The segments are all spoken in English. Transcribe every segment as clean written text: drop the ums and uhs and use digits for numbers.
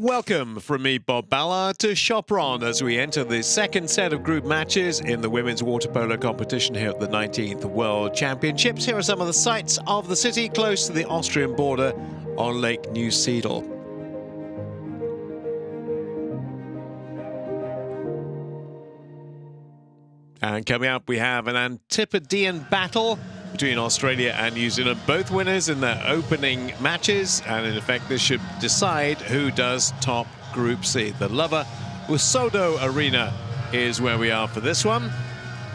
Welcome from me, Bob Ballard, to Sopron as we enter the second set of group matches in the women's water polo competition here at the 19th World Championships. Here are some of the sights of the city close to the Austrian border on Lake NZL. And coming up, we have an Antipodean battle between Australia and New Zealand, both winners in their opening matches, and in effect this should decide who does top Group C. The Lover Usodo Arena is where we are for this one.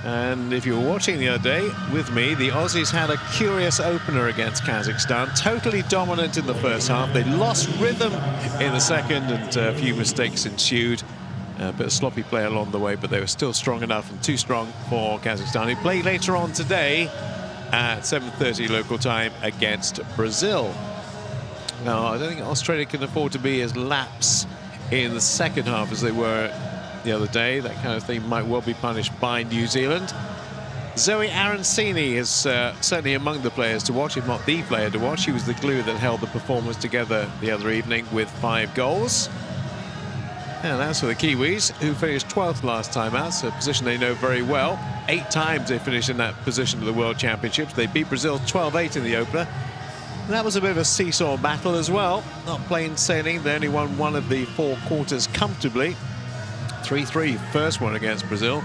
And if you were watching the other day with me, the Aussies had a curious opener against Kazakhstan, totally dominant in the first half. They lost rhythm in the second and a few mistakes ensued. A bit of sloppy play along the way, but they were still strong enough and too strong for Kazakhstan, who play later on today at 7:30 local time against Brazil. Now, I don't think Australia can afford to be as lax in the second half as they were the other day. That kind of thing might well be punished by New Zealand. Zoe Arancini is certainly among the players to watch, if not the player to watch. She was the glue that held the performance together the other evening with 5 goals. And as for the Kiwis, who finished 12th last time out, so a position they know very well. 8 times they finished in that position at the World Championships. They beat Brazil 12-8 in the opener. And that was a bit of a seesaw battle as well. Not plain sailing. They only won one of the 4 quarters comfortably. 3-3 first one against Brazil.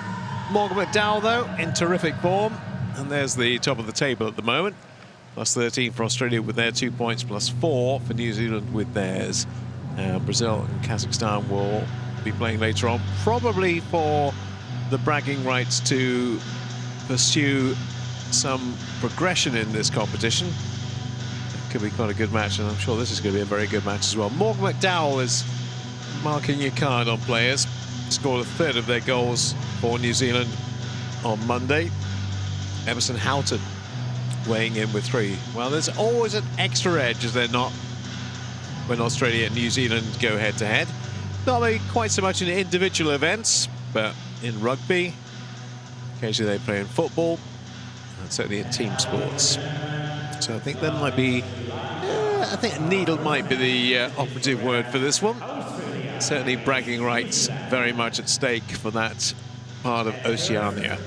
Morgan McDowell, though, in terrific form. And there's the top of the table at the moment. Plus 13 for Australia with their 2 points, plus 4 for New Zealand with theirs. Brazil and Kazakhstan will be playing later on, probably for the bragging rights to pursue some progression in this competition. It could be quite a good match, and I'm sure this is going to be a very good match as well. Morgan McDowell is marking your card on players. Scored a third of their goals for New Zealand on Monday. Emerson Houghton weighing in with 3. Well, there's always an extra edge, is there not, when Australia and New Zealand go head-to-head. Not maybe quite so much in individual events, but in rugby, occasionally they play in football, and certainly in team sports. So I think that might be, I think needle might be the operative word for this one. Certainly bragging rights very much at stake for that part of Oceania.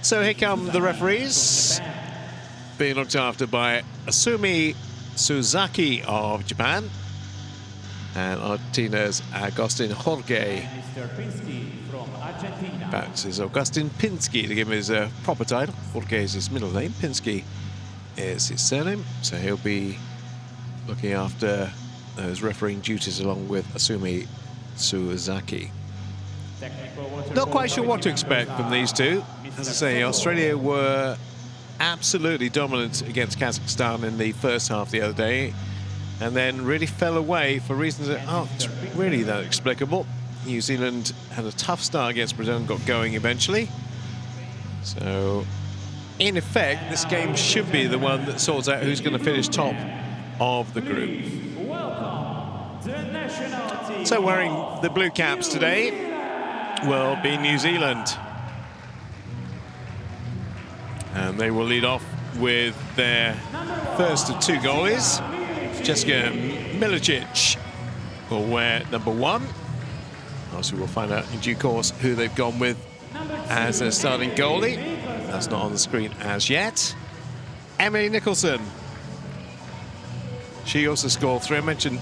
So here come the referees, being looked after by Asumi Suzaki of Japan and Argentina's Agustin Jorge. That is Augustin Pinsky, to give him his proper title. Jorge is his middle name, Pinsky is his surname, so he'll be looking after those refereeing duties along with Asumi Suzaki. Not quite sure what to expect from these two. As I say, Australia were absolutely dominant against Kazakhstan in the first half the other day, and then really fell away for reasons that aren't really that explicable. New Zealand had a tough start against Brazil and got going eventually. So, in effect, this game should be the one that sorts out who's going to finish top of the group. So, wearing the blue caps today will be New Zealand. And they will lead off with their first of 2 goalies. Jessica Milicic will wear number 1. Also, we'll find out in due course who they've gone with as their starting goalie. That's not on the screen as yet. Emily Nicholson. She also scored 3. I mentioned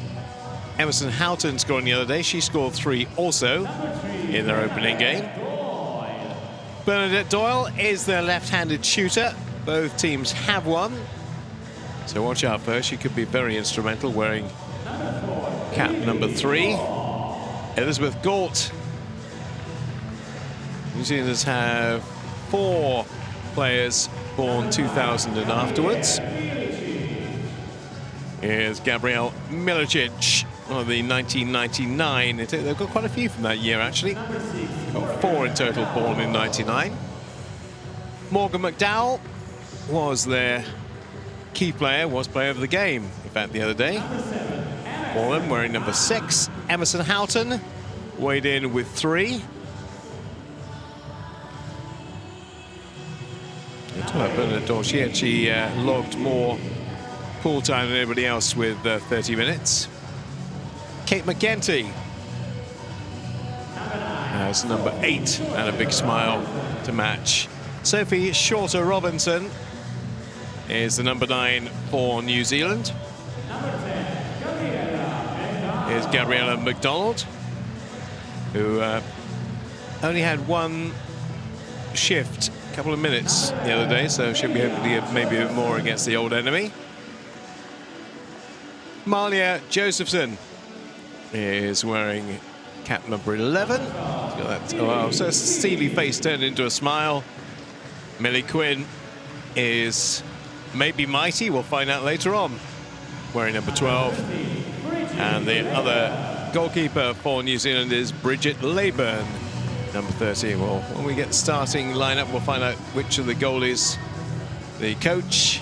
Emerson Houghton scoring the other day. She scored 3 also in their opening game. Bernadette Doyle is their left-handed shooter. Both teams have one, so watch out for her. She could be very instrumental, wearing cap number 3. Elizabeth Galt. New Zealanders have 4 players born 2000 and afterwards. Here's Gabrielle Milicic, one of the 1999. They've got quite a few from that year, actually. Got 4 in total born in 99. Morgan McDowell was their key player, was player of the game, in fact, the other day. Borland wearing number 6. Emerson Houghton weighed in with 3. Bernadette Doyle, she actually logged more pool time than anybody else with 30 minutes. Kate McEntee as number 8 and a big smile to match. Sophie Shorter-Robinson is the number 9 for New Zealand. Here's Gabriella McDonald, who only had one shift, a couple of minutes the other day, so she'll be able to give maybe a bit more against the old enemy. Malia Josephson is wearing cap number 11. Oh, so a steely face turned into a smile. Millie Quinn is maybe mighty, we'll find out later on, wearing number 12. And the other goalkeeper for New Zealand is Bridget Leyburn, number 13. Well, when we get starting lineup, we'll find out which of the goalies the coach,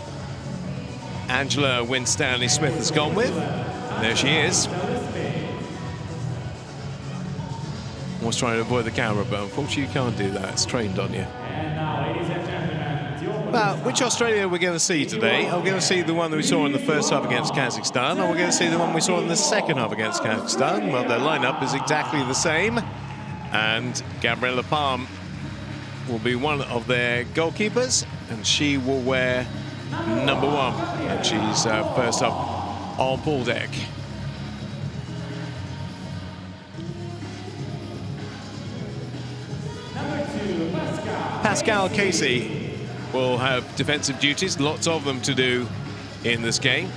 Angela Winstanley-Smith, has gone with. There she is. Was trying to avoid the camera, but unfortunately you can't do that. It's trained on you. Well, which Australia we're going to see today? Are we going to see the one that we saw in the first half against Kazakhstan, or we're going to see the one we saw in the second half against Kazakhstan? Well, their lineup is exactly the same, and Gabriella Palm will be one of their goalkeepers, and she will wear number 1, and she's first up on pool deck. Pascal Casey will have defensive duties, lots of them to do in this game.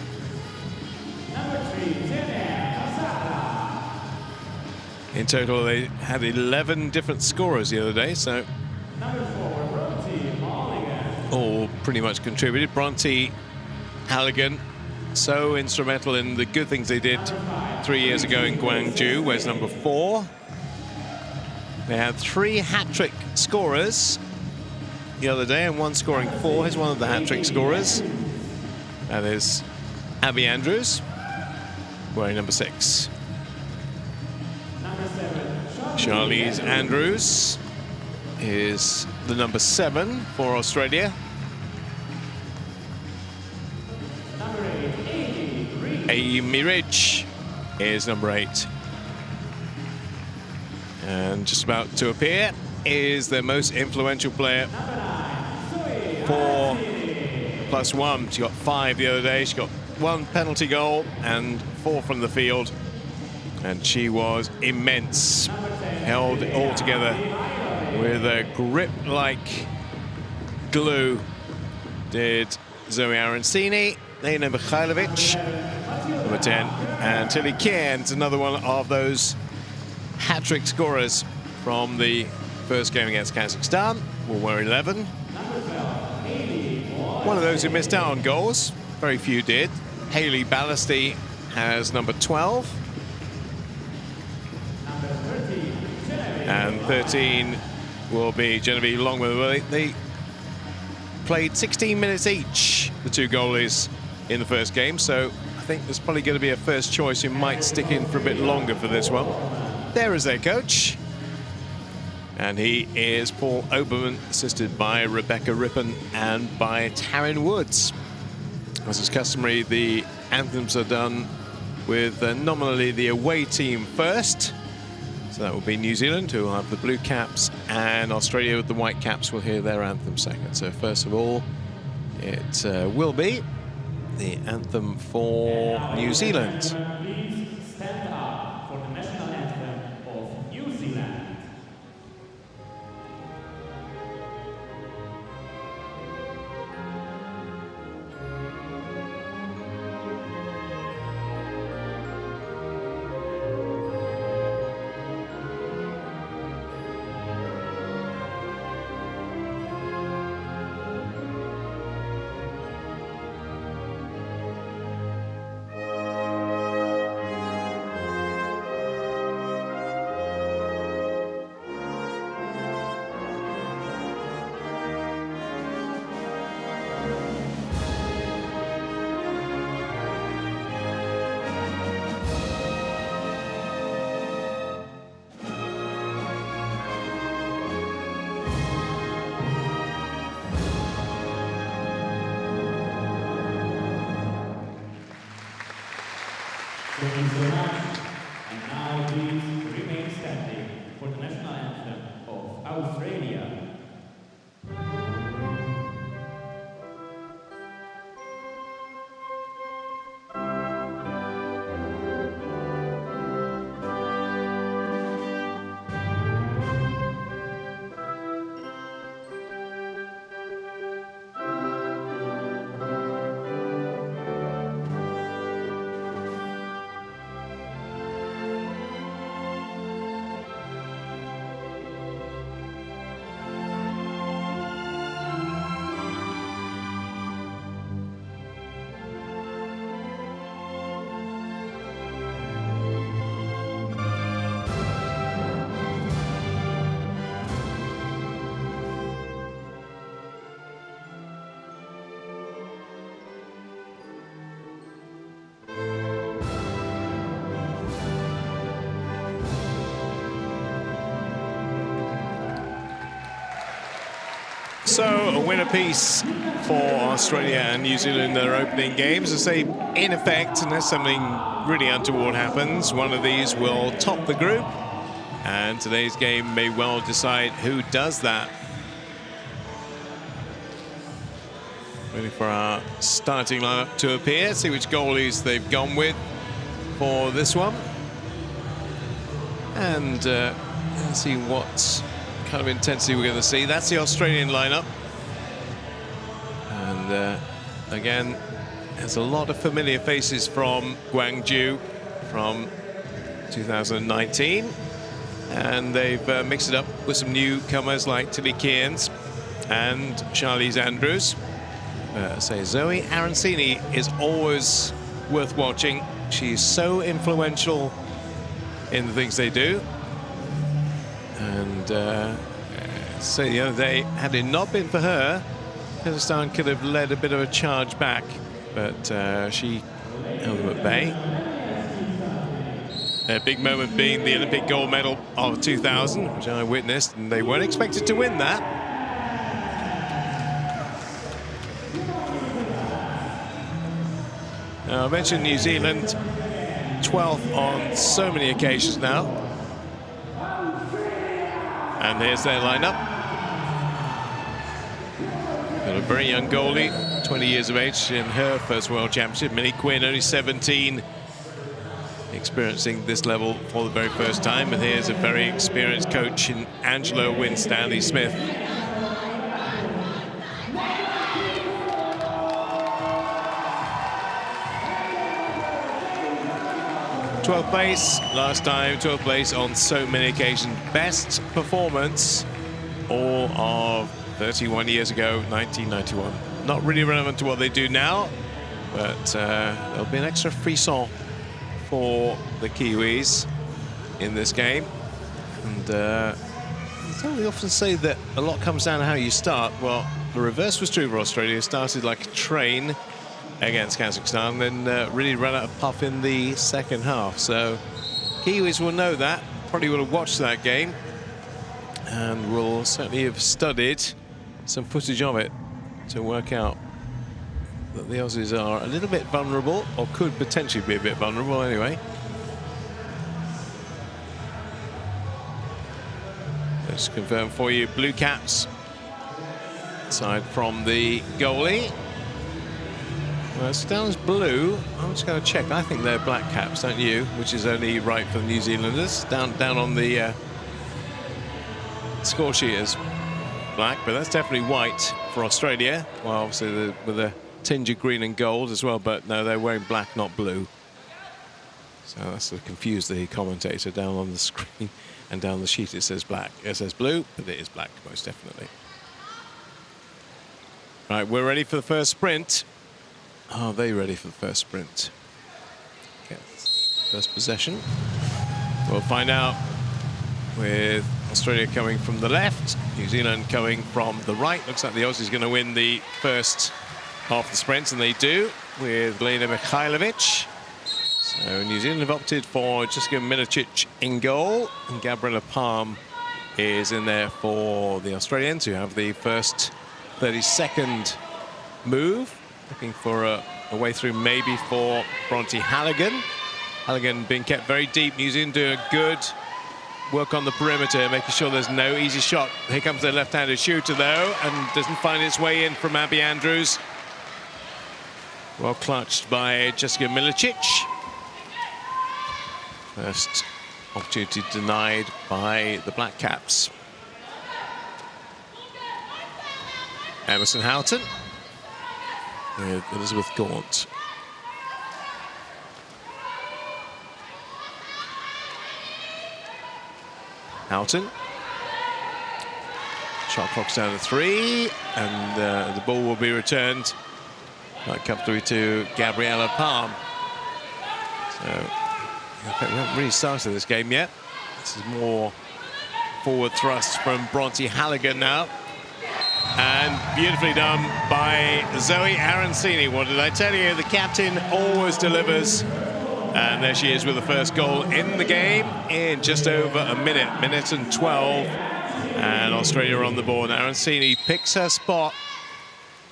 In total, they had 11 different scorers the other day, so all pretty much contributed. Bronte Halligan, so instrumental in the good things they did 3 years ago in Gwangju, where's number 4. They had 3 hat-trick scorers the other day, and one scoring 4. Here's one of the hat-trick scorers. That is Abby Andrews, wearing number 6. Charlize Andrews is the number 7 for Australia. Amy Ridge is number 8. And just about to appear is their most influential player, 4+1. She got 5 the other day. She got 1 penalty goal and 4 from the field. And she was immense. Held it all together with a grip like glue. Did Zoe Arancini, Nina Mikhailovic, number 10. And Tilly Cairns, another one of those hat-trick scorers from the first game against Kazakhstan, will wear 11. One of those who missed out on goals, very few did. Hayley Ballasty has number 12. And 13 will be Genevieve Longman. They played 16 minutes each, the 2 goalies, in the first game, so I think there's probably going to be a first choice who might stick in for a bit longer for this one. There is their coach. And he is Paul Oberman, assisted by Rebecca Rippon and by Taryn Woods. As is customary, the anthems are done with nominally the away team first. So that will be New Zealand, who will have the blue caps, and Australia with the white caps will hear their anthem second. So first of all, it will be the anthem for New Zealand. you so much. And now please remain standing for the national anthem of Australia. So a win apiece for Australia and New Zealand in their opening games. I say, in effect, unless something really untoward happens, one of these will top the group. And today's game may well decide who does that. Ready for our starting lineup to appear. See which goalies they've gone with for this one. And let's see what kind of intensity we're going to see. That's the Australian lineup. And again, there's a lot of familiar faces from Gwangju from 2019. And they've mixed it up with some newcomers like Tilly Kearns and Charlize Andrews. Say Zoe Arancini is always worth watching. She's so influential in the things they do. And so the other day, had it not been for her, Kazakhstan could have led a bit of a charge back, but she held them at bay. Their big moment being the Olympic gold medal of 2000, which I witnessed, and they weren't expected to win that. Now, I mentioned New Zealand, 12th on so many occasions now. And here's their lineup. Got a very young goalie, 20 years of age in her first World Championship. Millie Quinn, only 17, experiencing this level for the very first time. And here's a very experienced coach in Angela Winstanley-Smith. #12th place last time, 12th place on so many occasions. Best performance all of 31 years ago, 1991. Not really relevant to what they do now, but there'll be an extra frisson for the Kiwis in this game. And so we often say that a lot comes down to how you start. Well, the reverse was true for Australia. It started like a train against Kazakhstan, then really ran out of puff in the second half. So Kiwis will know that, probably will have watched that game, and will certainly have studied some footage of it to work out that the Aussies are a little bit vulnerable, or could potentially be a bit vulnerable anyway. Let's confirm for you, Blue Caps, aside from the goalie. Well, it's down as blue. I'm just going to check. I think they're black caps, don't you? Which is only right for the New Zealanders. Down on the score sheet is black, but that's definitely white for Australia. Well, obviously with a tinge of green and gold as well, but no, they're wearing black, not blue. So that's to confuse the commentator. Down on the screen and down the sheet it says black. It says blue, but it is black, most definitely. Right, we're ready for the first sprint. Are they ready for the first sprint? Okay, first possession. We'll find out, with Australia coming from the left, New Zealand coming from the right. Looks like the Aussies going to win the first half of the sprints, and they do, with Lena Mikhailovic. So New Zealand have opted for Jessica Milicic in goal, and Gabriella Palm is in there for the Australians, who have the first 30-second move. Looking for a way through maybe for Bronte Halligan. Halligan being kept very deep. New Zealand doing a good work on the perimeter, making sure there's no easy shot. Here comes their left-handed shooter, though, and doesn't find its way in from Abby Andrews. Well clutched by Jessica Milicic. First opportunity denied by the Black Caps. Emerson Houghton with Elizabeth Gaunt. Houghton. Shot clock's down to 3, and the ball will be returned quite comfortably to Gabriella Palm. So, in fact, we haven't really started this game yet. This is more forward thrust from Bronte Halligan now. And beautifully done by Zoe Arancini. What did I tell you? The captain always delivers. And there she is with the first goal in the game in just over a minute and 12. And Australia on the board. Arancini picks her spot.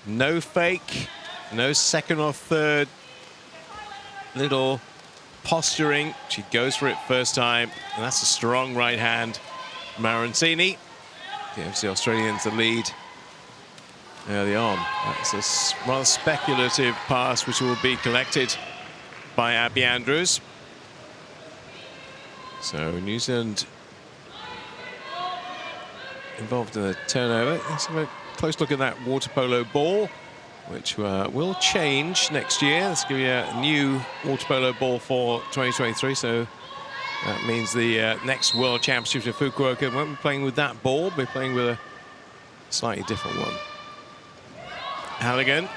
No fake, no second or third little posturing. She goes for it first time. And that's a strong right hand from Arancini. Gives the Australians the lead early on. That's a rather speculative pass which will be collected by Abby Andrews. So New Zealand involved in a turnover. Let's have a close look at that water polo ball, which will change next year. Let's give you a new water polo ball for 2023. So that means the next World Championship in Fukuoka won't be playing with that ball. We'll be playing with a slightly different one. Halligan.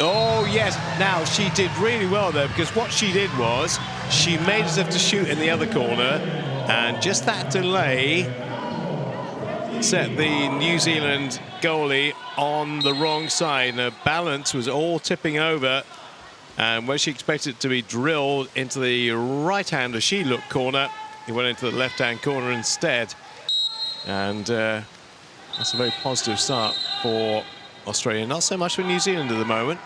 Oh, yes. Now, she did really well there, because what she did was she made as if to shoot in the other corner, and just that delay set the New Zealand goalie on the wrong side. And her balance was all tipping over, and where she expected it to be drilled into the right-hand as she looked corner, it went into the left-hand corner instead. And that's a very positive start for Australia, not so much for New Zealand at the moment.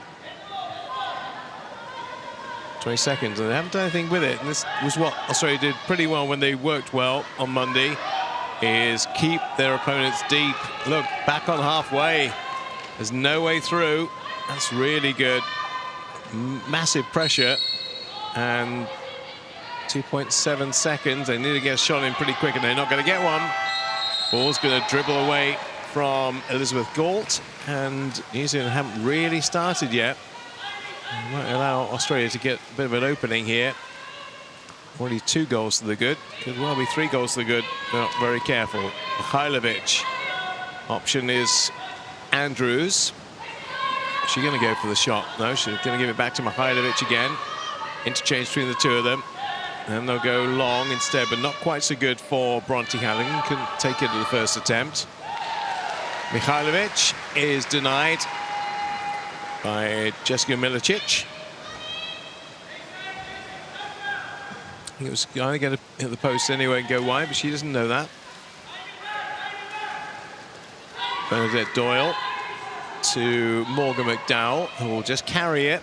20 seconds, and they haven't done anything with it. And this was what Australia did pretty well when they worked well on Monday, is keep their opponents deep. Look, back on halfway. There's no way through. That's really good. Massive pressure. And 2.7 seconds. They need to get a shot in pretty quick, and they're not going to get one. Ball's going to dribble away from Elizabeth Gaunt, and New Zealand haven't really started yet. Might allow Australia to get a bit of an opening here. Already 2 goals to the good. Could well be 3 goals to the good. They're not very careful. Mihailovic. Option is Andrews. Is she going to go for the shot? No, she's going to give it back to Mihailovic again. Interchange between the two of them. And they'll go long instead, but not quite so good for Bronte Halligan. Couldn't take it at the first attempt. Mihailovic is denied by Jessica Milicic. I think it was either going to hit the post anyway and go wide, but she doesn't know that. Bernadette Doyle to Morgan McDowell, who will just carry it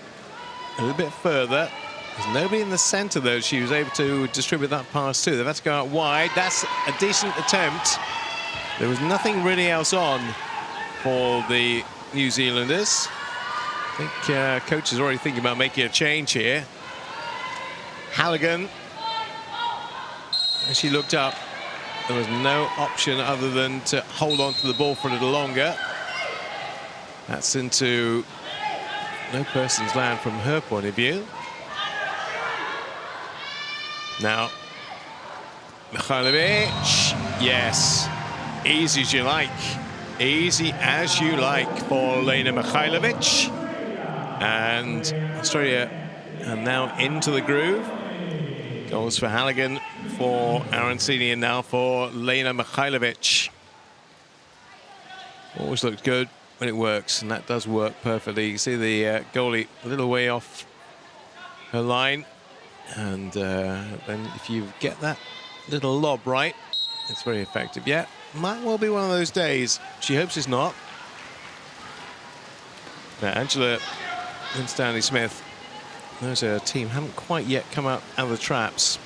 a little bit further. There's nobody in the centre, though, she was able to distribute that pass to. They've had to go out wide. That's a decent attempt. There was nothing really else on for the New Zealanders. I think coach is already thinking about making a change here. Halligan, as she looked up, there was no option other than to hold on to the ball for a little longer. That's into no person's land from her point of view. Now, Mihailovic, yes, easy as you like. Easy as you like for Lena Mihailovic. And Australia are now into the groove. Goals for Halligan, for Arancini, and now for Lena Mihailovic. Always looks good when it works, and that does work perfectly. You can see the goalie a little way off her line. And then if you get that little lob right, it's very effective. Yeah, might well be one of those days. She hopes it's not. Now, Angela Stanley Smith Those team haven't quite yet come out of the traps.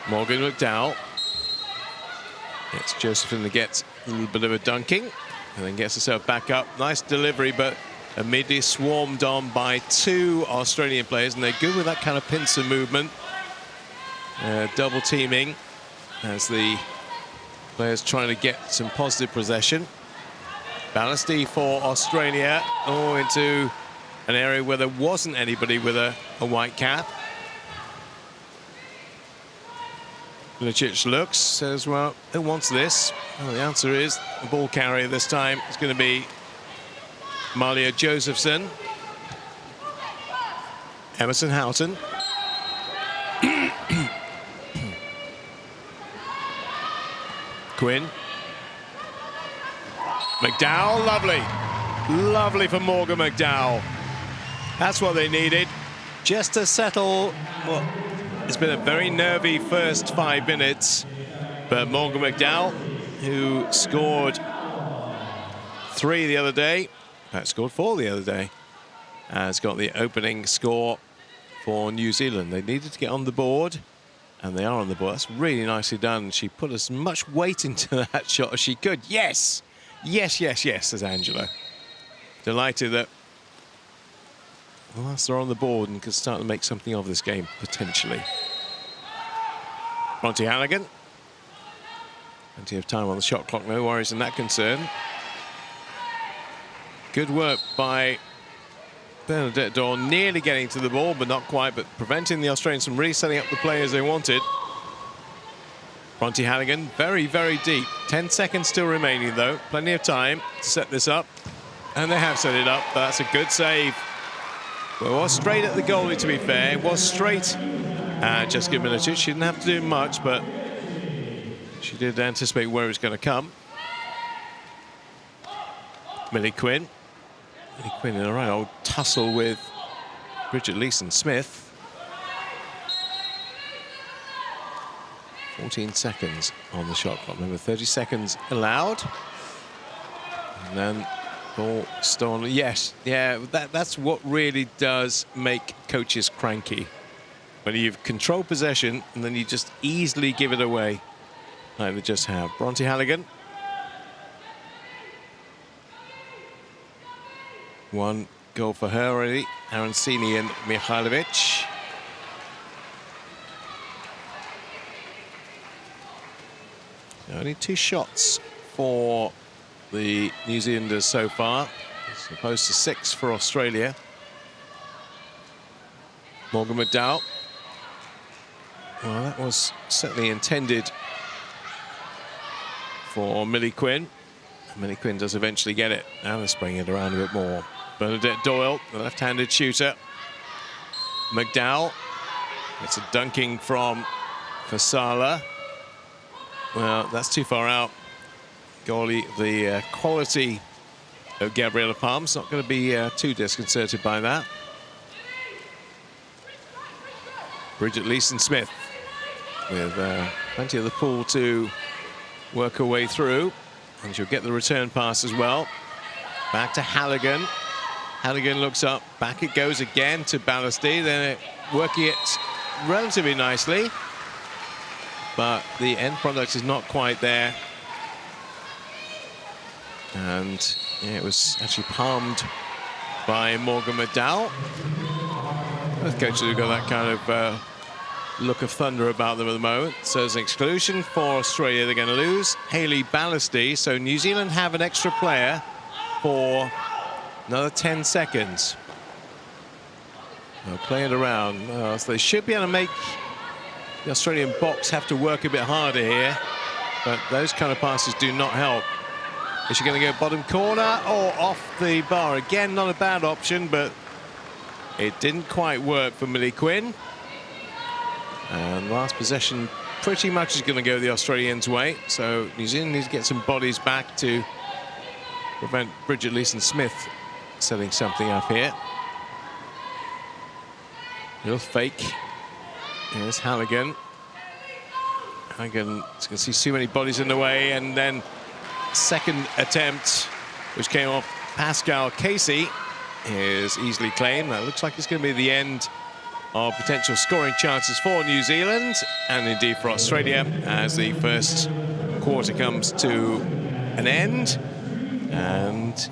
Morgan McDowell. It's Josephine that gets a little bit of a dunking and then gets herself back up. Nice delivery, but immediately swarmed on by 2 Australian players, and they're good with that kind of pincer movement. Double teaming as the players trying to get some positive possession. Ballasty for Australia. Oh, into an area where there wasn't anybody with a white cap. Milicic looks, says, well, who wants this? Well, the answer is the ball carrier this time. It's going to be Malia Josephson. Emerson Houghton. Quinn. McDowell, lovely. Lovely for Morgan McDowell. That's what they needed. Just to settle, well, it's been a very nervy first 5 minutes. But Morgan McDowell, who scored 3 the other day, in fact, scored 4 the other day, has got the opening score for New Zealand. They needed to get on the board, and they are on the board. That's really nicely done. She put as much weight into that shot as she could. Yes! Yes, yes, yes, says Angela. Delighted that they're on the board and can start to make something of this game, potentially. Bronte Halligan. Plenty of time on the shot clock, no worries in that concern. Good work by Bernadette Dawn, nearly getting to the ball, but not quite, but preventing the Australians from really setting up the players they wanted. Bronte Halligan, very, very deep. 10 seconds still remaining, though. Plenty of time to set this up. And they have set it up, but that's a good save. Well, it was straight at the goalie, to be fair. It was straight at Jessica Milicic. She didn't have to do much, but she did anticipate where it was going to come. Millie Quinn. Millie Quinn in a right old tussle with Bridget Leeson-Smith. 14 seconds on the shot clock. Remember, 30 seconds allowed. And then ball stolen. Yes, yeah, that's what really does make coaches cranky. When you've controlled possession and then you just easily give it away, like they just have. Bronte Halligan. 1 goal for her already. Arancini and Mihailovic. Only 2 shots for the New Zealanders so far, as opposed to 6 for Australia. Morgan McDowell. Well, that was certainly intended for Millie Quinn. Millie Quinn does eventually get it. Now they're spraying it around a bit more. Bernadette Doyle, the left-handed shooter. McDowell. It's a dunking from Fasala. Well, that's too far out. Goalie, the quality of Gabriella Palm's not going to be too disconcerted by that. Bridget Leeson-Smith with plenty of the pool to work her way through. And she'll get the return pass as well. Back to Halligan. Halligan looks up. Back it goes again to Ballasty. Then working it relatively nicely. But the end product is not quite there. And yeah, it was actually palmed by Morgan McDowell. Both coaches have got that kind of look of thunder about them at the moment. So there's an exclusion for Australia. They're going to lose Hayley Ballasty. So New Zealand have an extra player for another 10 seconds. They'll play it around. So they should be able to make the Australian box have to work a bit harder here. But those kind of passes do not help. Is she going to go bottom corner or off the bar? Again, not a bad option, but it didn't quite work for Millie Quinn. And last possession pretty much is going to go the Australians' way. So New Zealand needs to get some bodies back to prevent Bridget Leeson-Smith setting something up here. Little fake. Here's Halligan. Halligan, you can see too many bodies in the way, and then second attempt, which came off Pascal Casey. is easily claimed. That looks like it's going to be the end of potential scoring chances for New Zealand and indeed for Australia as the first quarter comes to an end. And,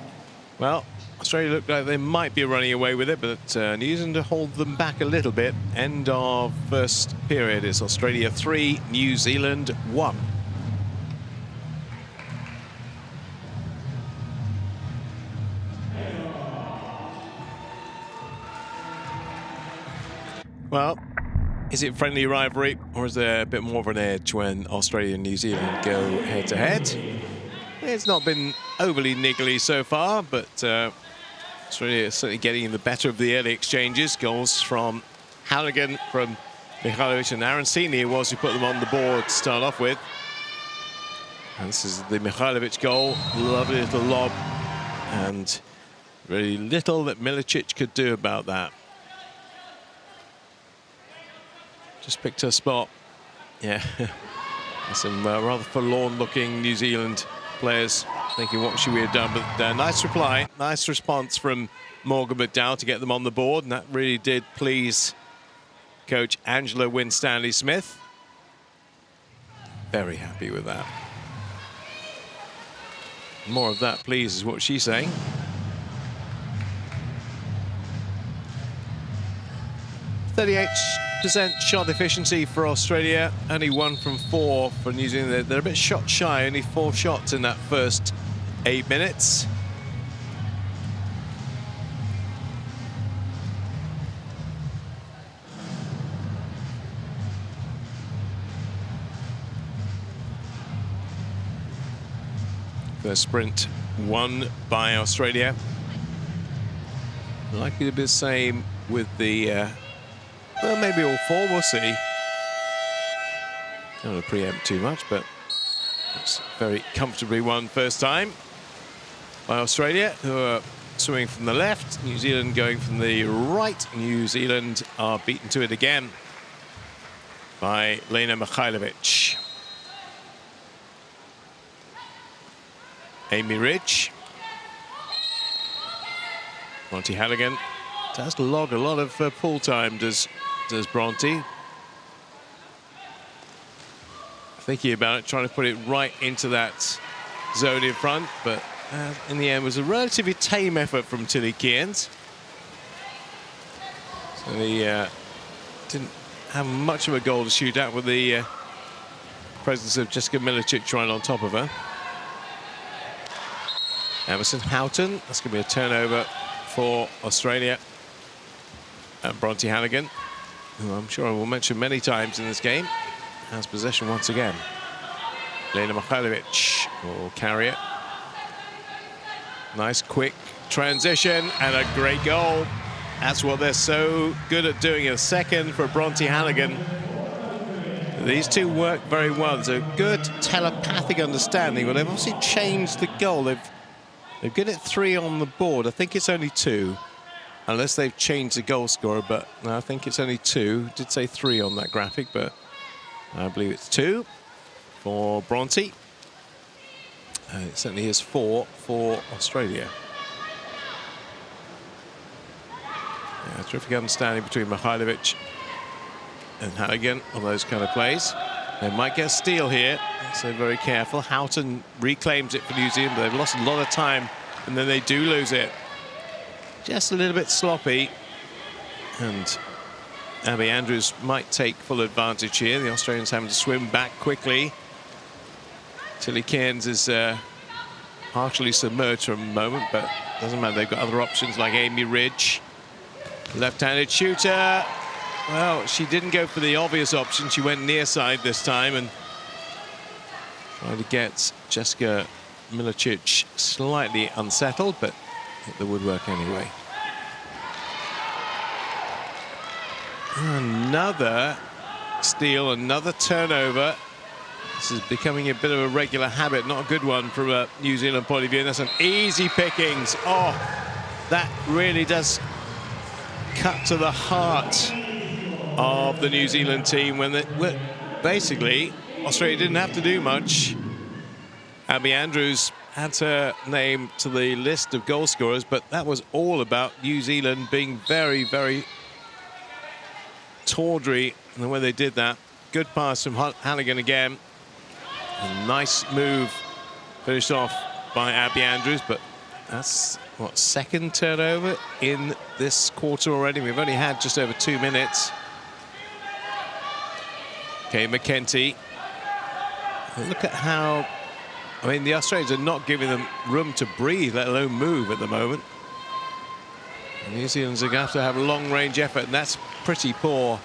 well, Australia look like they might be running away with it, but New Zealand hold them back a little bit. End of first period. It's Australia 3, New Zealand 1. Well, is it friendly rivalry, or is there a bit more of an edge when Australia and New Zealand go head-to-head? It's not been overly niggly so far, but Australia is certainly getting the better of the early exchanges. Goals from Halligan, from Mihailovic, and Arancini was who put them on the board to start off with. And this is the Mihailovic goal. Lovely little lob, and really little that Milicic could do about that. Just picked her spot. Yeah, some rather forlorn-looking New Zealand players thinking what should we have done, but nice reply, nice response from Morgan McDowell to get them on the board, and that really did please coach Angela Winstanley-Smith. Very happy with that. More of that, please, is what she's saying. .38% shot efficiency for Australia, only 1 from 4 for New Zealand. They're a bit shot shy, only 4 shots in that first 8 minutes. First sprint won by Australia. Likely to be the same with the well, maybe all 4, we'll see. Don't want to preempt too much, but it's very comfortably won first time by Australia, who are swimming from the left. New Zealand going from the right. New Zealand are beaten to it again by Lena Mihailovic. Amy Ridge. Bronte Halligan does log a lot of pool time, does Bronte. Thinking about it, trying to put it right into that zone in front, but in the end was a relatively tame effort from Tilly Cairns. So he didn't have much of a goal to shoot at with the presence of Jessica Milicic right on top of her. Emerson Houghton, that's going to be a turnover for Australia. And Bronte Halligan, who I'm sure I will mention many times in this game, has possession once again. Lena Mihailovic will carry it. Nice quick transition and a great goal. That's what they're so good at doing. A second for Bronte Halligan. These two work very well. There's a good telepathic understanding, but they've obviously changed the goal. They've got it 3 on the board. I think it's only 2. Unless they've changed the goal scorer, but no, I think it's only 2. Did say 3 on that graphic, but I believe it's 2 for Bronte. It certainly is 4 for Australia. Yeah, terrific understanding between Mihailovic and Halligan on those kind of plays. They might get a steal here, so very careful. Houghton reclaims it for New Zealand, but they've lost a lot of time, and then they do lose it. Just a little bit sloppy, and Abby Andrews might take full advantage here. The Australians having to swim back quickly. Tilly Cairns is partially submerged for a moment, but doesn't matter. They've got other options like Amy Ridge. Left-handed shooter. Well, she didn't go for the obvious option. She went near side this time and tried to get Jessica Milicic slightly unsettled, but hit the woodwork anyway. Another steal, another turnover. This is becoming a bit of a regular habit, not a good one from a New Zealand point of view. And that's some easy pickings. Oh, that really does cut to the heart of the New Zealand team when basically Australia didn't have to do much. Abby Andrews adds her name to the list of goal scorers, but that was all about New Zealand being very, very tawdry in the way they did that. Good pass from Halligan again. A nice move finished off by Abby Andrews, but that's, what, second turnover in this quarter already? We've only had just over 2 minutes. Okay, McKenty. Look at how, I mean, the Australians are not giving them room to breathe, let alone move at the moment. And New Zealand's are going to have a long-range effort, and that's pretty poor.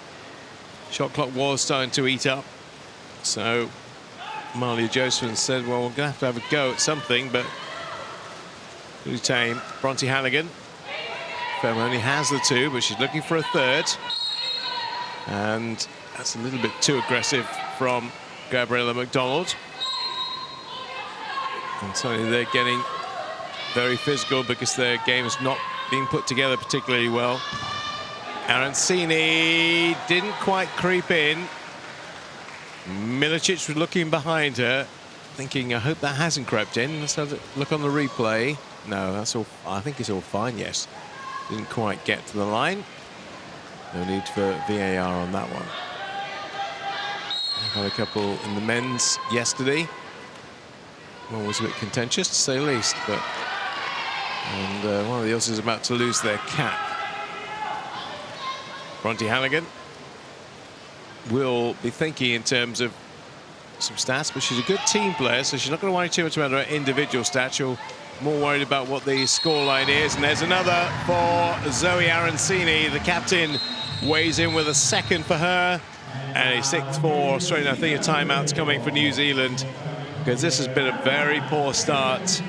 Shot clock was starting to eat up. So Malia Josephine said, well, we're going to have a go at something, but pretty tame. Bronte Halligan. Firm only has the 2, but she's looking for a 3rd. And that's a little bit too aggressive from Gabriella McDonald. And suddenly they're getting very physical because their game is not being put together particularly well. Arancini didn't quite creep in. Milicic was looking behind her, thinking, I hope that hasn't crept in. Let's have a look on the replay. No, that's all. I think it's all fine, yes. Didn't quite get to the line. No need for VAR on that one. Had a couple in the men's yesterday. One was a bit contentious, to say the least, but one of the others is about to lose their cap. Bronte Halligan will be thinking in terms of some stats, but she's a good team player, so she's not going to worry too much about her individual stats. She'll more worried about what the scoreline is. And there's another for Zoe Arancini. The captain weighs in with a 2nd for her and a 6th for Australia. I think a timeout's coming for New Zealand, because this has been a very poor start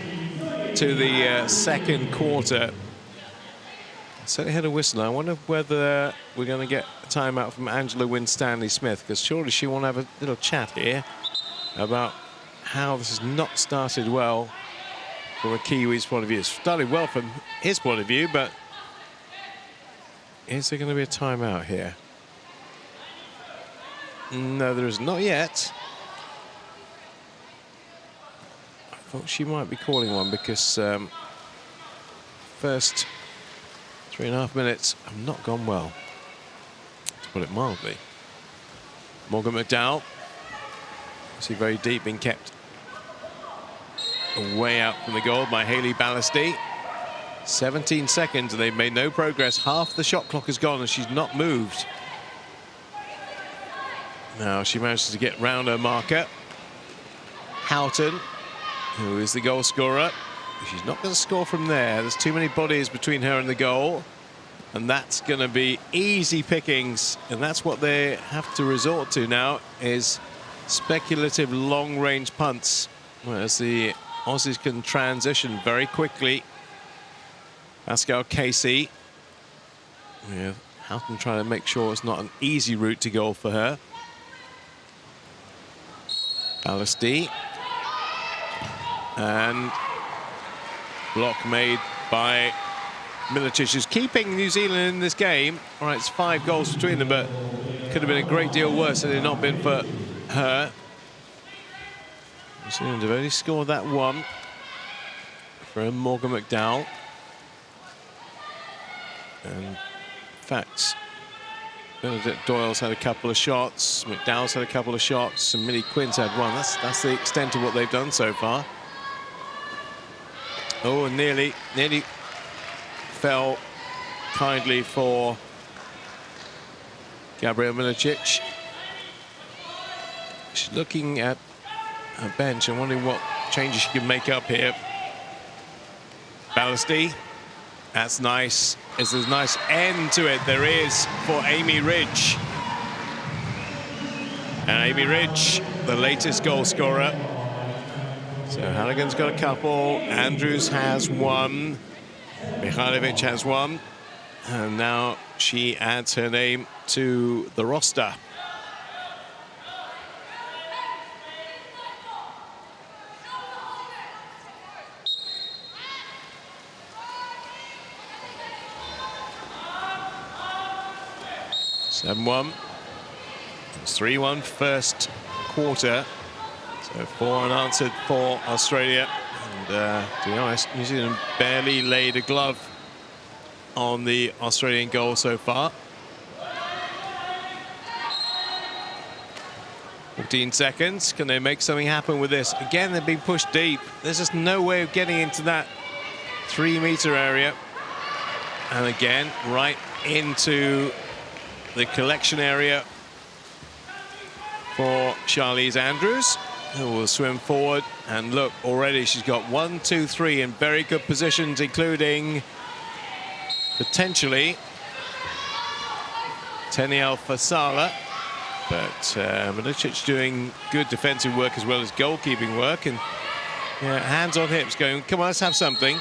to the second quarter. Certainly had a whistle. I wonder whether we're going to get a timeout from Angela Winstanley-Smith, because surely she want to have a little chat here about how this has not started well from a Kiwi's point of view. It's started well from his point of view, but is there going to be a timeout here? No, there is not yet. I thought she might be calling one, because first 3.5 minutes have not gone well, to put it mildly. Morgan McDowell, see, very deep, being kept way out from the goal by Hayley Ballasty. 17 seconds and they've made no progress. Half the shot clock has gone and she's not moved. Now she manages to get round her marker. Houghton, who is the goal scorer. She's not going to score from there. There's too many bodies between her and the goal, and that's going to be easy pickings, and that's what they have to resort to now, is speculative long-range punts, whereas the Aussies can transition very quickly. Pascal Casey. Yeah, Houghton trying to make sure it's not an easy route to goal for her. Ballasty. And block made by Milicic, who's keeping New Zealand in this game. All right, it's 5 goals between them, but could have been a great deal worse had it not been for her. New Zealand have only scored that one from Morgan McDowell. And in fact, Bernadette Doyle's had a couple of shots, McDowell's had a couple of shots, and Millie Quinn's had one. That's the extent of what they've done so far. Oh, and nearly fell kindly for Gabrielle Milicic. She's looking at her bench and wondering what changes she can make up here. Ballasty. That's nice. There's a nice end to it. There is for Amy Ridge. And Amy Ridge, the latest goal scorer. So Halligan's got a couple. Andrews has one. Mihailovic has one. And now she adds her name to the roster. It's 3-1 first quarter. So 4 unanswered for Australia. And to be honest, New Zealand barely laid a glove on the Australian goal so far. 14 seconds. Can they make something happen with this? Again, they've been pushed deep. There's just no way of getting into that 3-meter area. And again, right into the collection area for Charlize Andrews, who will swim forward. And look, already she's got 1, 2, 3 in very good positions, including potentially Teniel Fasala. But Milicic doing good defensive work as well as goalkeeping work. And yeah, hands on hips going, come on, let's have something.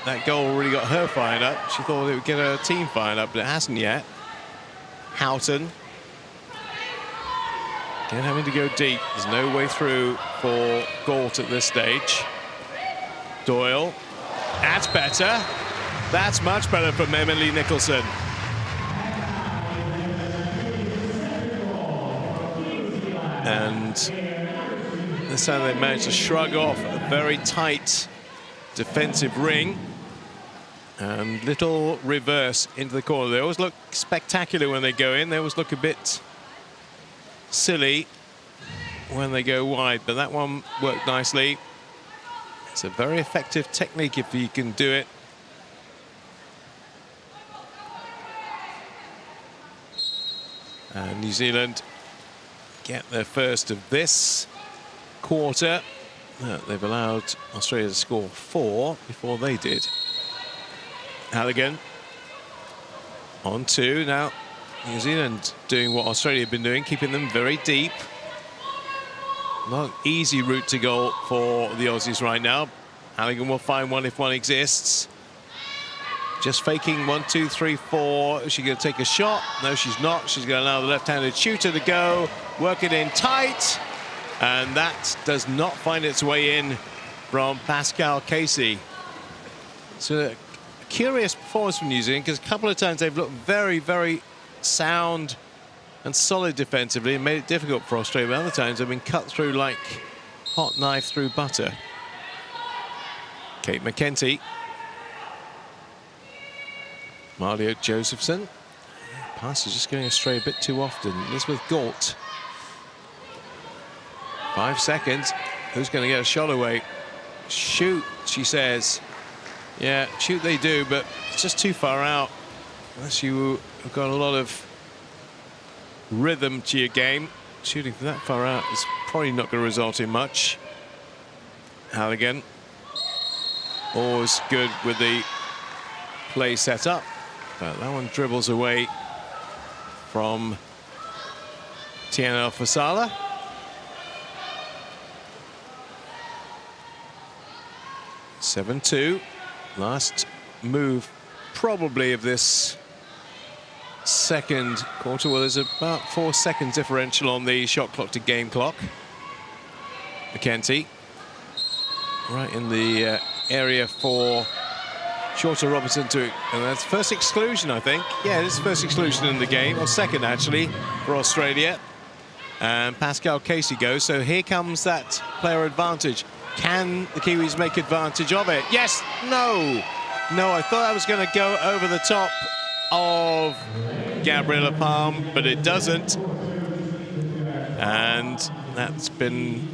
That goal really got her fired up. She thought it would get her team fired up, but it hasn't yet. Houghton. Again, having to go deep. There's no way through for Galt at this stage. Doyle. That's better. That's much better from Emily Nicholson. And this time they managed to shrug off a very tight defensive ring. And little reverse into the corner. They always look spectacular when they go in. They always look a bit silly when they go wide. But that one worked nicely. It's a very effective technique if you can do it. And New Zealand get their first of this quarter. They've allowed Australia to score 4 before they did. Halligan on 2. Now New Zealand doing what Australia have been doing, keeping them very deep. Not an easy route to goal for the Aussies right now. Halligan will find one if one exists. Just faking 1, 2, 3, 4. Is she going to take a shot? No, she's not. She's going to allow the left-handed shooter to go. Work it in tight. And that does not find its way in from Pascal Casey. So a curious performance from New Zealand, because a couple of times they've looked very, very sound and solid defensively and made it difficult for Australia. But other times they've been cut through like hot knife through butter. Kate McKenty. Mario Josephson. Pass is just going astray a bit too often. Elizabeth Galt. 5 seconds. Who's going to get a shot away? Shoot, she says. Yeah, shoot they do, but it's just too far out. Unless you have got a lot of rhythm to your game. Shooting from that far out is probably not going to result in much. Halligan. Always good with the play set up. But that one dribbles away from Teniel Fasala. (7-2). Last move probably of this second quarter. Well, there's about 4 seconds differential on the shot clock to game clock. McKenty right in the area for Shorter Robertson to, and that's first exclusion, I think. Yeah, this is first exclusion in the game, or second actually, for Australia. And Pascal Casey goes, so here comes that player advantage. Can the Kiwis make advantage of it? Yes, no. No, I thought I was going to go over the top of Gabriella Palm, but it doesn't. And that's been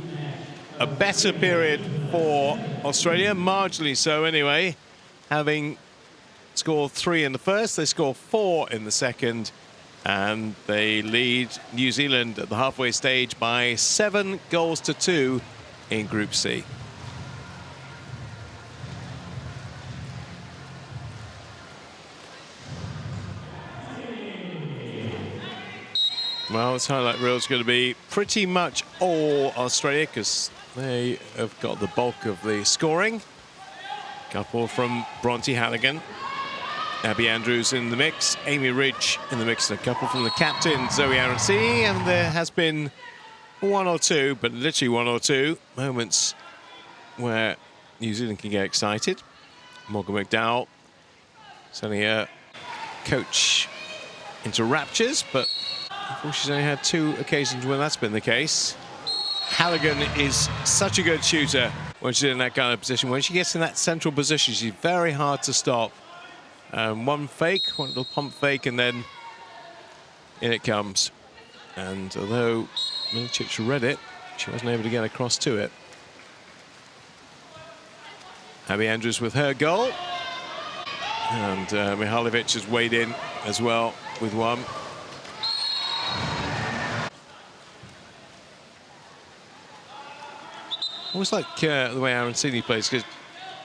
a better period for Australia, marginally so anyway. Having scored 3 in the first, they score 4 in the second, and they lead New Zealand at the halfway stage by 7 goals to 2 in Group C. Well, this highlight reel is going to be pretty much all Australia, because they have got the bulk of the scoring. Couple from Bronte Halligan, Abby Andrews in the mix, Amy Ridge in the mix, and a couple from the captain, Zoe Arancini, and there has been 1 or 2, but literally 1 or 2 moments where New Zealand can get excited. Morgan McDowell sending her coach into raptures, but unfortunately she's only had 2 occasions when that's been the case. Halligan is such a good shooter. when she's in that kind of position. When she gets in that central position, she's very hard to stop. One little pump fake, and then in it comes. And although Milicic read it, she wasn't able to get across to it. Abby Andrews with her goal. And Mihalovic has weighed in as well with one. I always like the way Arancini plays, because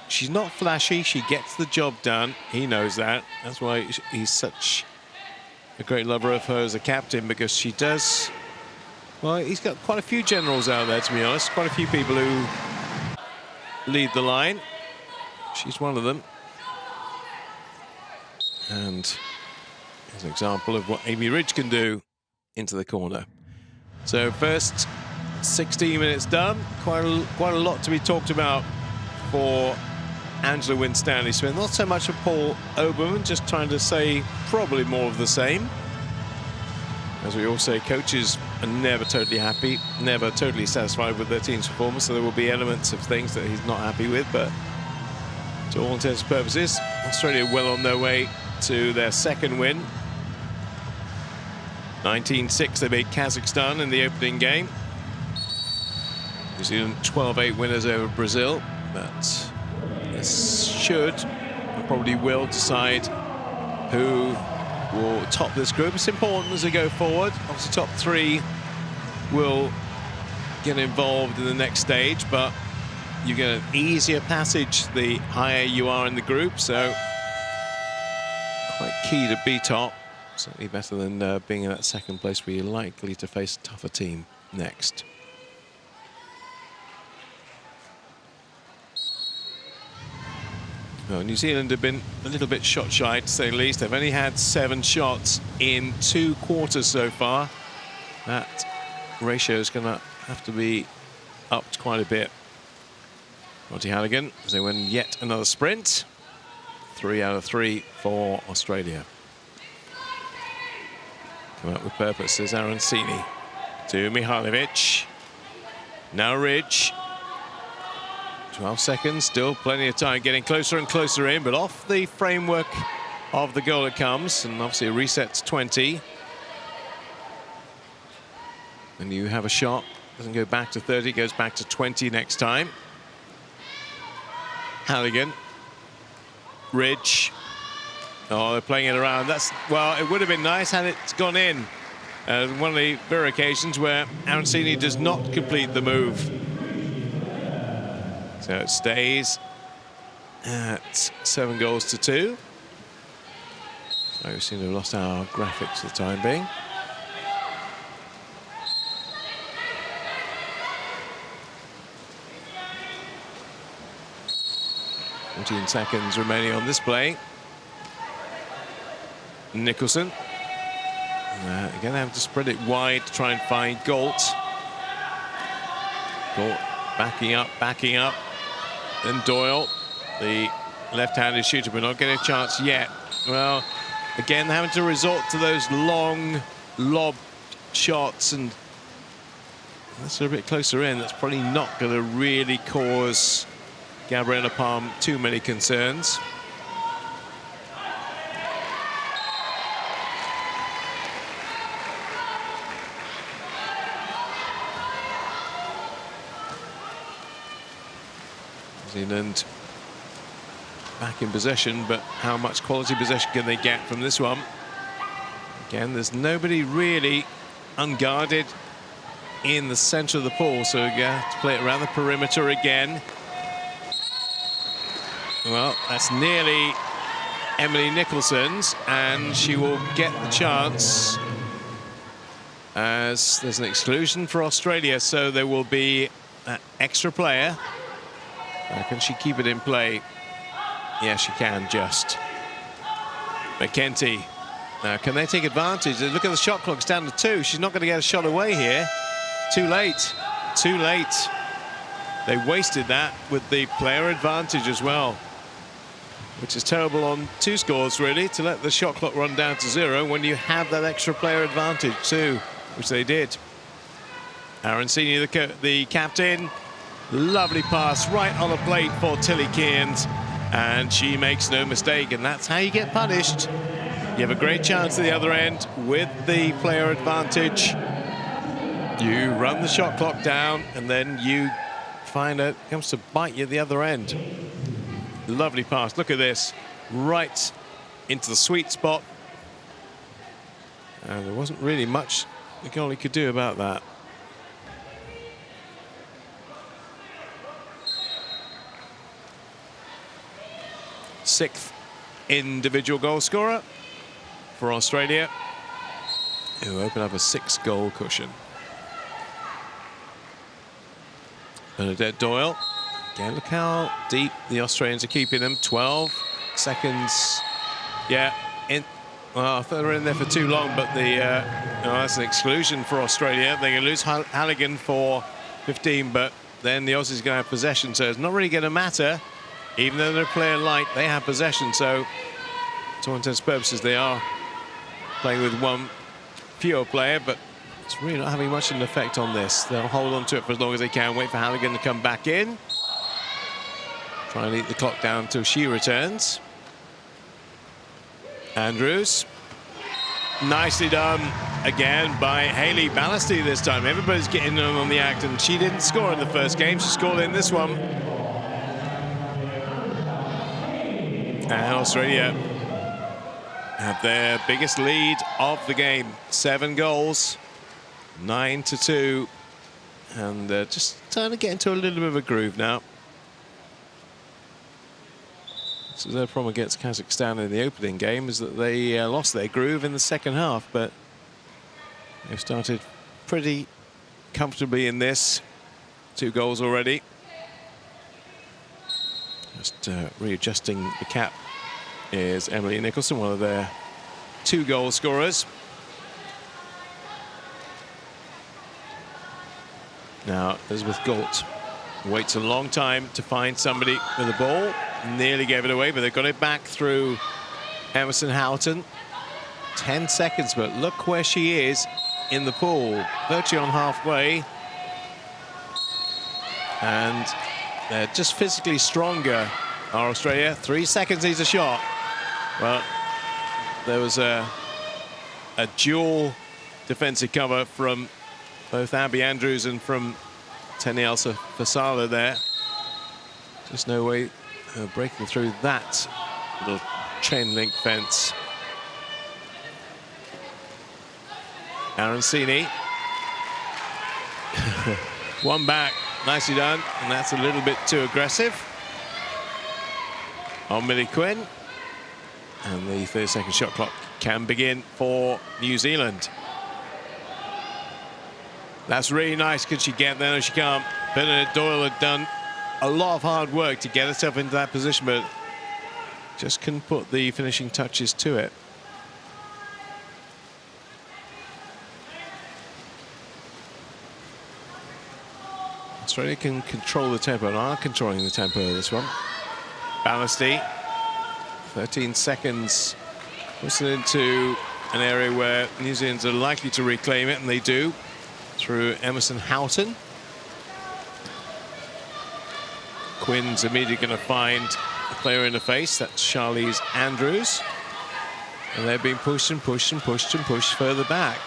she's not flashy, she gets the job done. He knows that. That's why he's such a great lover of her as a captain, because she does... Well, he's got quite a few generals out there, to be honest. Quite a few people who lead the line. She's one of them. And here's an example of what Amy Ridge can do into the corner. So first 16 minutes done. Quite a lot to be talked about for Angela Winstanley-Smith. Not so much for Paul Obermann, just trying to say probably more of the same. As we all say, coaches are never totally happy, never totally satisfied with their team's performance, so there will be elements of things that he's not happy with, but to all intents and purposes, Australia well on their way to their second win. 19-6, they beat Kazakhstan in the opening game. New Zealand 12-8 winners over Brazil, but this should and probably will decide who will top this group. It's important as they go forward. Obviously, top three will get involved in the next stage, but you get an easier passage the higher you are in the group, so quite key to be top. Certainly better than being in that second place where you're likely to face a tougher team next. Well, New Zealand have been a little bit shot shy, to say the least. They've only had 7 shots in 2 quarters so far. That ratio is going to have to be upped quite a bit. Monty Halligan, as they win yet another sprint. 3 out of 3 for Australia. Come out with purpose, says Arancini. To Mihalovic. Now Ridge. 12 seconds, still plenty of time, getting closer and closer in, but off the framework of the goal it comes, and obviously a reset to 20. And you have a shot, doesn't go back to 30, goes back to 20 next time. Halligan. Ridge. Oh, they're playing it around. Well, it would have been nice had it gone in. One of the rare occasions where Arancini does not complete the move. So it stays at 7 goals to 2. So we seem to have lost our graphics for the time being. "14 seconds remaining on this play." Nicholson. Again, they have to spread it wide to try and find Galt. Galt backing up. Then Doyle, the left-handed shooter, but not getting a chance yet. Well, again, having to resort to those long lob shots, and that's a bit closer in. That's probably not going to really cause Gabriella Palm too many concerns. New Zealand back in possession, but how much quality possession can they get from this one? Again, there's nobody really unguarded in the center of the pool, so you have to play it around the perimeter again. Well, that's nearly Emily Nicholson's, and she will get the chance as there's an exclusion for Australia, so there will be an extra player. Can she keep it in play? Yeah, she can, just. McKenty. Now, can they take advantage? Look at the shot clock, it's down to 2. She's not going to get a shot away here. Too late. Too late. They wasted that with the player advantage as well, which is terrible on 2 scores, really, to let the shot clock run down to 0 when you have that extra player advantage too, which they did. Arancini, the captain. Lovely pass right on the plate for Tilly Cairns, and she makes no mistake, and that's how you get punished. You have a great chance at the other end with the player advantage. You run the shot clock down, and then you find it comes to bite you at the other end. Lovely pass. Look at this. Right into the sweet spot. And there wasn't really much the goalie could do about that. Sixth individual goal scorer for Australia, who open up a 6-goal cushion. Bernadette Doyle. Again, look how deep the Australians are keeping them. 12 seconds. Yeah, well, I thought they were in there for too long, but that's an exclusion for Australia. They're going to lose Halligan for 15, but then the Aussies are going to have possession, so it's not really going to matter. Even though they're player light, they have possession, so to all intents and purposes, they are playing with one fewer player, but it's really not having much of an effect on this. They'll hold on to it for as long as they can, wait for Halligan to come back in. Try and eat the clock down until she returns. Andrews. Nicely done again by Hayley Ballasty this time. Everybody's getting on the act, and she didn't score in the first game. She scored in this one. And Australia have their biggest lead of the game. 7 goals, 9-2. And just trying to get into a little bit of a groove now. This is their problem against Kazakhstan in the opening game, is that they lost their groove in the second half, but they've started pretty comfortably in this. 2 goals already. Just readjusting the cap is Emily Nicholson, one of their 2 goal scorers. Now Elizabeth Galt waits a long time to find somebody with the ball. Nearly gave it away, but they've got it back through Emerson Houghton. 10 seconds, but look where she is in the pool, virtually on halfway. And they're just physically stronger, are Australia. 3 seconds needs a shot. Well, there was a dual defensive cover from both Abby Andrews and from Tenielsa Fasala there. Just no way breaking through that little chain link fence. Arancini. One back, nicely done, and that's a little bit too aggressive on Millie Quinn. And the 30-second shot clock can begin for New Zealand. That's really nice. Could she get there? No, she can't. Bernadette Doyle had done a lot of hard work to get herself into that position, but just couldn't put the finishing touches to it. Australia can control the tempo, and are controlling the tempo of this one. Ballasty, 13 seconds, puts it into an area where New Zealanders are likely to reclaim it, and they do, through Emerson Houghton. Quinn's immediately going to find a player in the face. That's Charlize Andrews. And they're being pushed and pushed and pushed and pushed further back.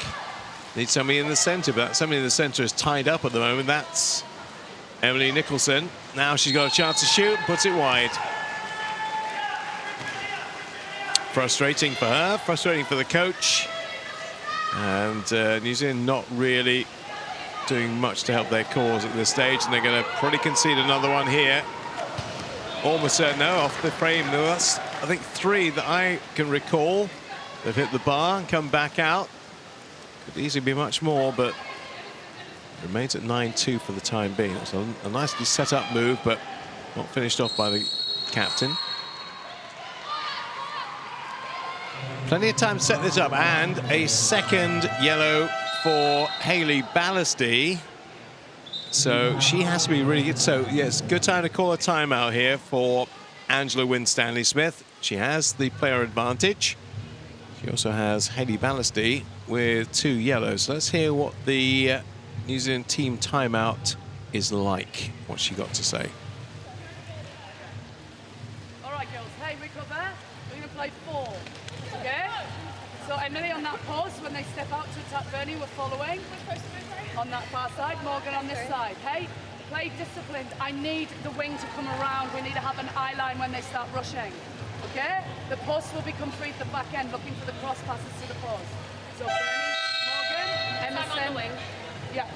Need somebody in the centre, but somebody in the centre is tied up at the moment. That's Emily Nicholson. Now she's got a chance to shoot, puts it wide. Frustrating for her, frustrating for the coach. And New Zealand not really doing much to help their cause at this stage, and they're going to probably concede another one here. Almost certain, no, off the frame. No, that's, I think, 3 that I can recall. They've hit the bar and come back out. Could easily be much more, but it remains at 9-2 for the time being. It's a nicely set up move, but not finished off by the captain. Plenty of time to set this up, and a second yellow for Hayley Ballasty. So she has to be really good. So yes, good time to call a timeout here for Angela Winstanley-Smith. She has the player advantage. She also has Hayley Ballasty with 2 yellows. So let's hear what the New Zealand team timeout is like, what she got to say. All right, girls. Hey, recover. We're going to play 4. Okay? So Emily on that post, when they step out to attack Bernie, we're following. On that far side, Morgan on this side. Hey, play disciplined. I need the wing to come around. We need to have an eye line when they start rushing. Okay? The post will become free at the back end, looking for the cross passes to the post. So Bernie, Morgan, Emerson. On the wing. Yeah.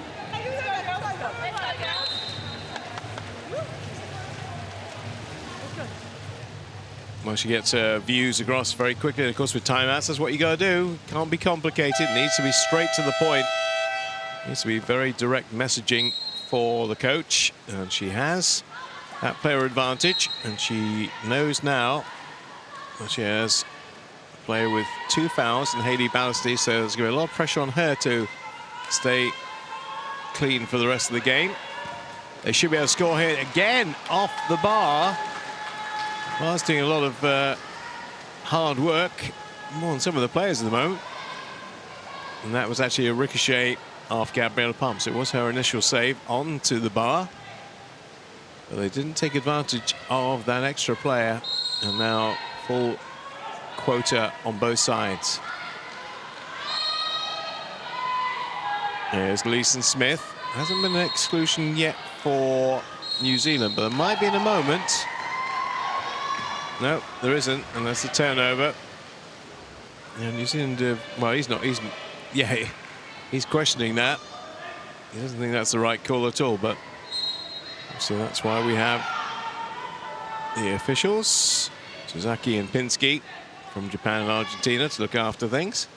Well, she gets her views across very quickly. And of course, with timeouts, that's what you got to do. Can't be complicated. Needs to be straight to the point. Needs to be very direct messaging for the coach. And she has that player advantage. And she knows now that she has a player with 2 fouls and Hayley Ballasty. So there's going to be a lot of pressure on her to stay clean for the rest of the game. They should be able to score here again off the bar. Bar's doing a lot of hard work, more than some of the players at the moment. And that was actually a ricochet off Gabriella Pumps. It was her initial save onto the bar. But they didn't take advantage of that extra player. And now full quota on both sides. Here's Leeson Smith. Hasn't been an exclusion yet for New Zealand, but there might be in a moment. No, there isn't, and that's the turnover. Yeah, New Zealand, well, he's questioning that. He doesn't think that's the right call at all, but so that's why we have the officials, Suzaki and Pinsky from Japan and Argentina, to look after things.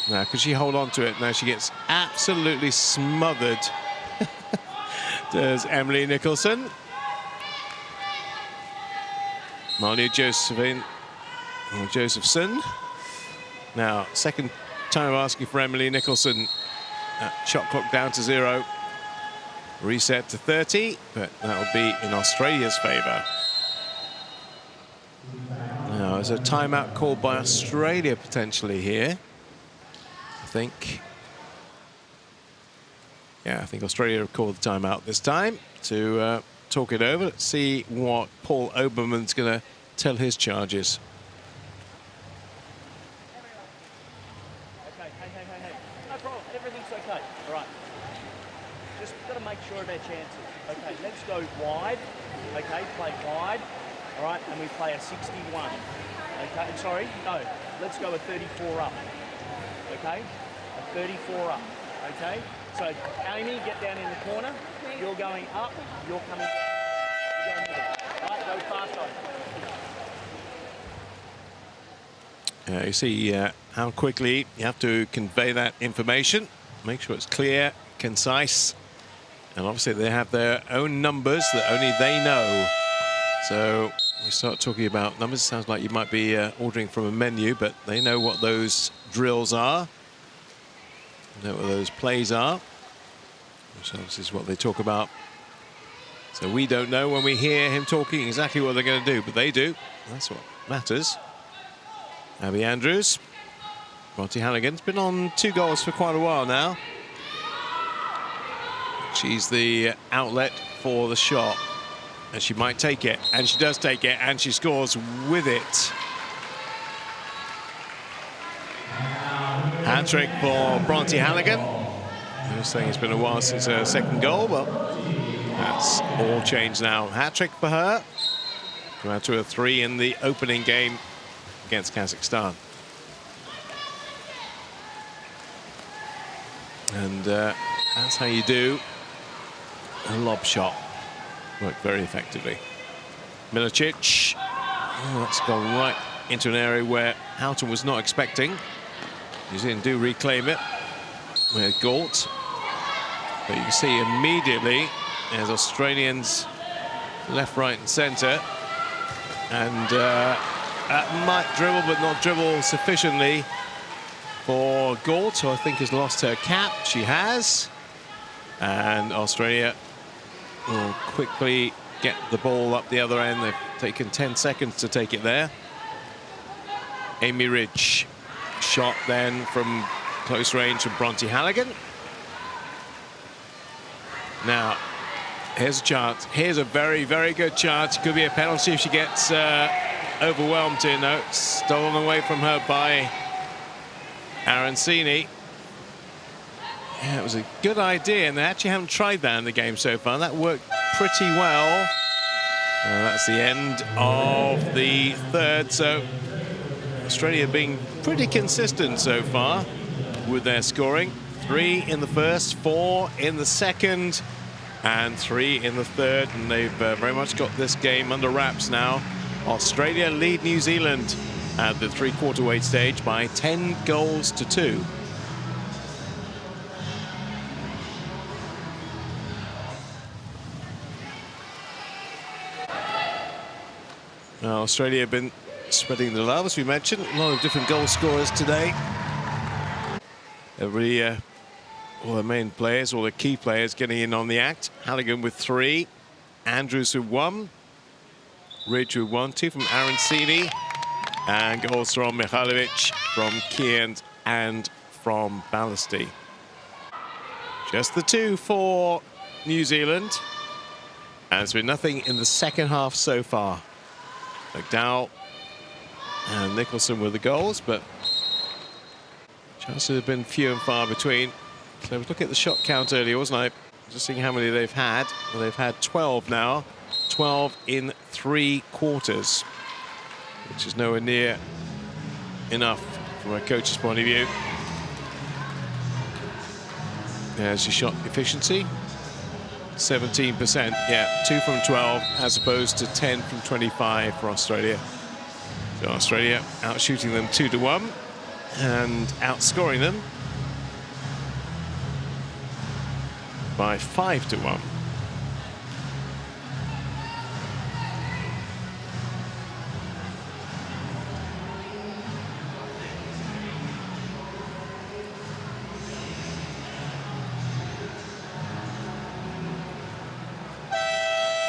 Now, could she hold on to it? Now she gets absolutely smothered. There's Emily Nicholson. Manu Josephson. Now, second time asking for Emily Nicholson. Shot clock down to 0. Reset to 30, but that'll be in Australia's favour. Now, there's a timeout called by Australia potentially here. I think. Yeah, I think Australia have called the timeout this time to talk it over. Let's see what Paul Oberman's going to tell his charges. Okay, hey. No problem, everything's okay. All right. Just got to make sure of our chances. Okay, let's go wide. Okay, play wide. All right, and we play a 61. Okay, sorry, no. Let's go a 34 up. Okay, a 34 up. Okay. So, Amy, get down in the corner. You're going up. You're coming down. You're going middle. All right, go fast on. You see how quickly you have to convey that information. Make sure it's clear, concise. And obviously they have their own numbers that only they know. So we start talking about numbers. Sounds like you might be ordering from a menu, but they know what those drills are. Know what those plays are. So this is what they talk about. So we don't know when we hear him talking exactly what they're going to do, but they do. That's what matters. Abby Andrews. Bronte Hannigan's been on 2 goals for quite a while now. She's the outlet for the shot. And she might take it, and she does take it, and she scores with it. Hat-trick for Bronte Hannigan. I was saying it's been a while since her second goal, but that's all changed now. Hat-trick for her. Come out to a 3 in the opening game against Kazakhstan. And that's how you do a lob shot. Worked very effectively. Milicic. Oh, that's gone right into an area where Houghton was not expecting. New Zealand do reclaim it with Galt. But you can see immediately there's Australians left, right and centre. And might dribble, but not dribble sufficiently for Galt, who I think has lost her cap. She has. And Australia will quickly get the ball up the other end. They've taken 10 seconds to take it there. Amy Ridge. Shot then from close range from Bronte Hannigan. Now, here's a chance. Here's a very, very good chance. Could be a penalty if she gets overwhelmed here. No, stolen away from her by Arancini. Yeah, it was a good idea, and they actually haven't tried that in the game so far. That worked pretty well. That's the end of the third. So Australia being pretty consistent so far with their scoring. 3 in the first, 4 in the second, and 3 in the third. And they've very much got this game under wraps now. Australia lead New Zealand at the three-quarter weight stage by 10 goals to 2. Now, Australia have been spreading the love, as we mentioned. A lot of different goal scorers today. All the main players, all the key players getting in on the act. Halligan with 3, Andrews with 1, Ridge with 1, 2 from Arancini, and goals from Mihailovic, from Kian, and from Ballasty. Just the 2 for New Zealand. And there's been nothing in the second half so far. McDowell and Nicholson with the goals, but chances have been few and far between. So I was looking at the shot count earlier, wasn't I? Just seeing how many they've had. Well, they've had 12 now. 12 in 3 quarters, which is nowhere near enough from a coach's point of view. There's your shot efficiency. 17%. Yeah, 2 from 12 as opposed to 10 from 25 for Australia. So Australia outshooting them 2-1 and outscoring them by 5-1.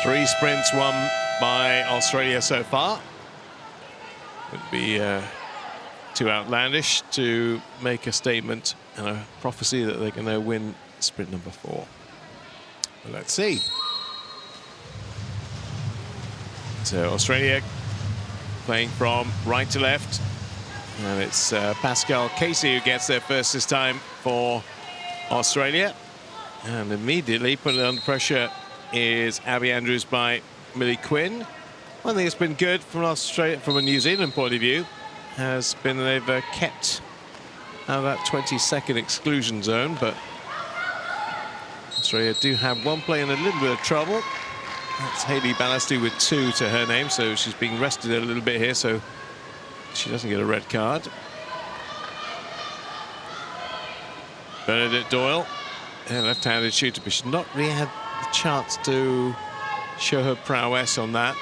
Three sprints won by Australia so far. Would be too outlandish to make a statement and a prophecy that they're going to win sprint number 4. But let's see. So Australia playing from right to left, and it's Pascal Casey who gets there first this time for Australia, and immediately put it under pressure is Abby Andrews by Millie Quinn. One thing that's been good from Australia, from a New Zealand point of view, has been they've kept out of that 20-second exclusion zone, but Australia do have one player in a little bit of trouble. That's Hayley Ballasty with 2 to her name, so she's being rested a little bit here, so she doesn't get a red card. Bernadette Doyle, a left-handed shooter, but she's not really had the chance to show her prowess on that.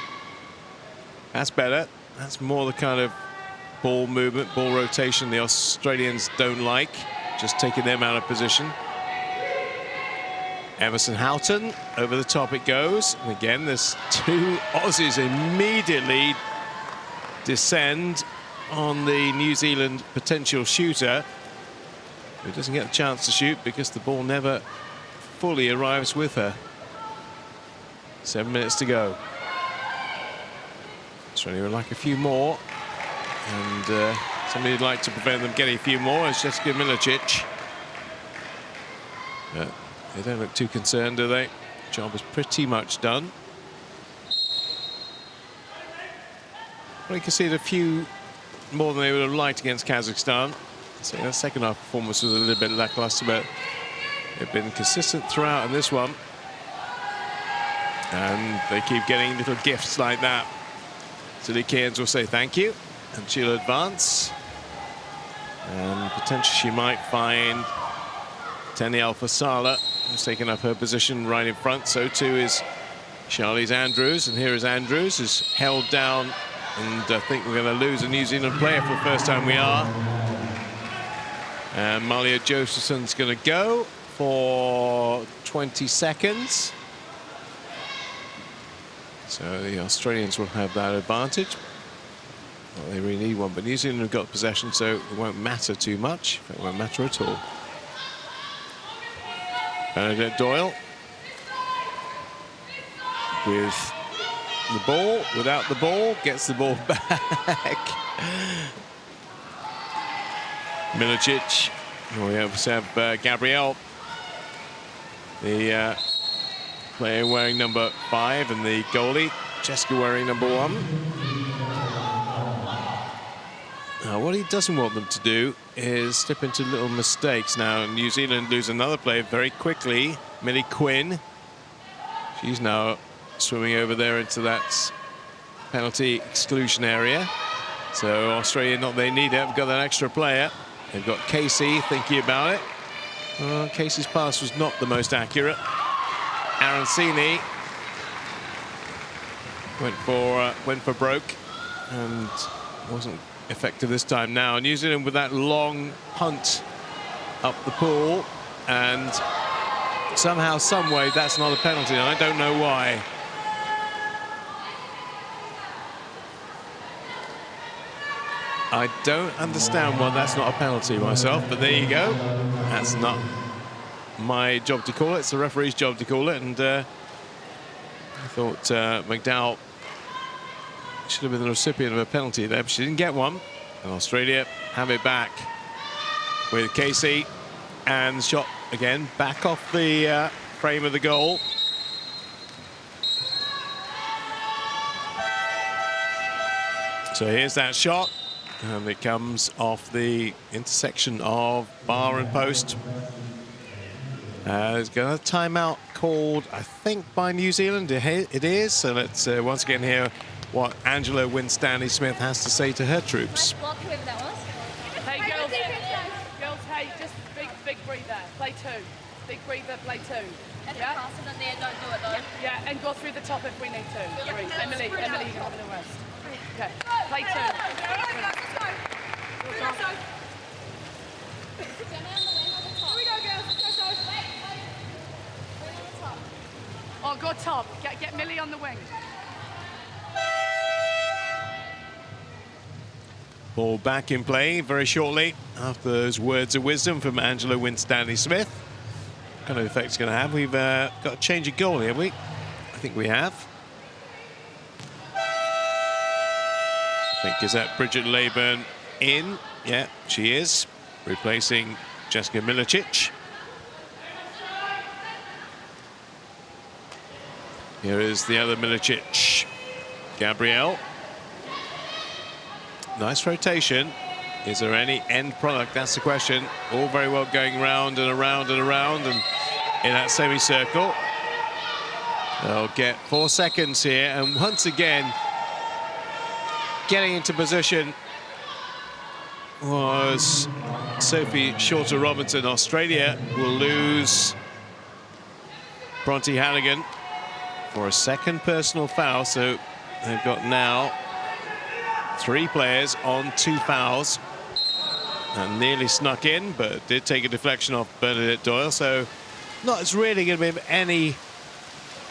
That's better. That's more the kind of ball movement, ball rotation the Australians don't like, just taking them out of position. Emerson Houghton, over the top it goes. And again, there's 2 Aussies immediately descend on the New Zealand potential shooter, who doesn't get a chance to shoot because the ball never fully arrives with her. 7 minutes to go. Australia would like a few more, and somebody would like to prevent them getting a few more is Jessica Milicic. But they don't look too concerned, do they? Job is pretty much done. Well, you can see it a few more than they would have liked against Kazakhstan. So their second half performance was a little bit lackluster, but they've been consistent throughout in this one. And they keep getting little gifts like that. Tilly Cairns will say thank you, and she'll advance. And potentially she might find Teni Alfasala, who's taken up her position right in front. So too is Charlize Andrews. And here is Andrews, who's held down. And I think we're going to lose a New Zealand player for the first time. We are. And Malia Josephson's going to go for 20 seconds. So the Australians will have that advantage. Well, they really need one, but New Zealand have got possession, so it won't matter too much. It won't matter at all. Bernadette Doyle with the ball, without the ball, gets the ball back. Milicic. We also have Gabriel, the player wearing number 5, and the goalie, Jessica, wearing number 1. What he doesn't want them to do is slip into little mistakes. Now, New Zealand lose another player very quickly, Millie Quinn. She's now swimming over there into that penalty exclusion area. So Australia, not they need it. We've got that extra player. They've got Casey thinking about it. Casey's pass was not the most accurate. Arancini went for broke and wasn't effective this time. Now New Zealand with that long punt up the pool, and somehow, some way, that's not a penalty. And I don't know why. I don't understand why that's not a penalty myself, but there you go. That's not my job to call it. It's the referee's job to call it. And I thought McDowell should have been the recipient of a penalty there, but she didn't get one. And Australia have it back with Casey, and shot again back off the frame of the goal. So here's that shot, and it comes off the intersection of bar and post. There's got a timeout called, I think, by New Zealand. It is. So let's once again hear what Angela Winstanley-Smith has to say to her troops. Hey, girls, hey, just big breather, play 2. Big breather, play 2. Yeah? Faster than there, don't do it though. Yeah, and go through the top if we need to. Emily, you can have the rest. Okay, play 2. Oh, go top. Get Millie on the wing. Ball back in play very shortly after those words of wisdom from Angela Winstanley-Smith. What kind of effect it's going to have? We've got a change of goal here, have we? I think we have. I think, is that Bridget Leyburn in? Yeah, she is, replacing Jessica Milicic. Here is the other Milicic, Gabrielle. Nice rotation. Is there any end product? That's the question. All very well going round and around and around and in that semicircle. They'll get 4 seconds here, and once again getting into position was Sophie Shorter-Robinson. Australia will lose Bronte Hannigan for a second personal foul, so they've got now 3 players on 2 fouls. And nearly snuck in, but did take a deflection off Bernadette Doyle, so not it's really going to be any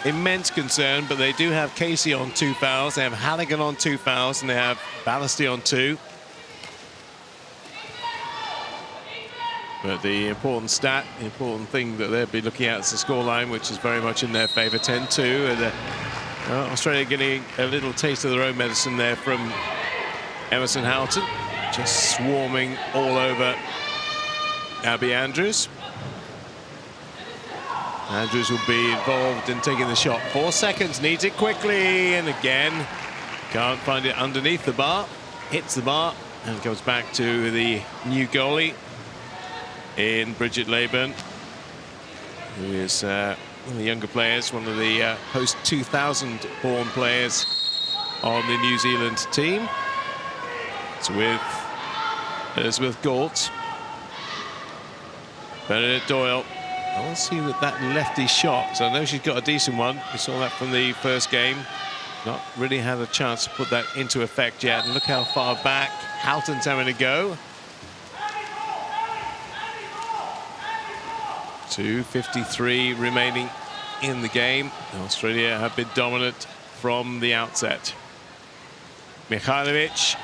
immense concern, but they do have Casey on 2 fouls, they have Hannigan on 2 fouls, and they have Ballasty on 2. But the important stat, the important thing that they'll be looking at is the scoreline, which is very much in their favour, 10-2. And Australia getting a little taste of their own medicine there from Emerson Houghton, just swarming all over Abby Andrews. Andrews will be involved in taking the shot. 4 seconds, needs it quickly, and again, can't find it underneath the bar. Hits the bar, and comes back to the new goalie in Bridget Leyburn, who is one of the younger players, one of the post-2000 born players on the New Zealand team. It's with Elizabeth Galt. Bernadette Doyle. I want to see with that lefty shot. So I know she's got a decent one. We saw that from the first game. Not really had a chance to put that into effect yet. And look how far back Houghton's having to go. 2:53 remaining in the game. Australia have been dominant from the outset. Mihailovic.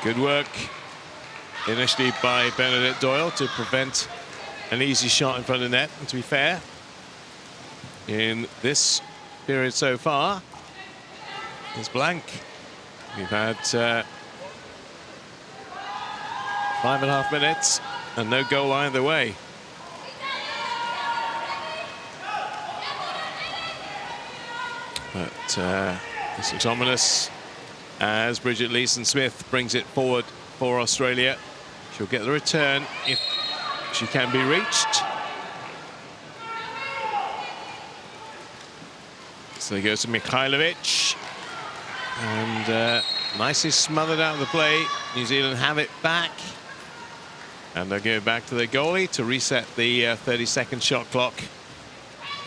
Good work initially by Bernadette Doyle to prevent an easy shot in front of net. And to be fair, in this period so far is blank. We've had 5.5 minutes and no goal either way. But this looks ominous as Bridget Leeson-Smith brings it forward for Australia. She'll get the return if she can be reached. So he goes to Mikhailovic. And nicely smothered out of the play. New Zealand have it back. And they'll go back to their goalie to reset the 30-second shot clock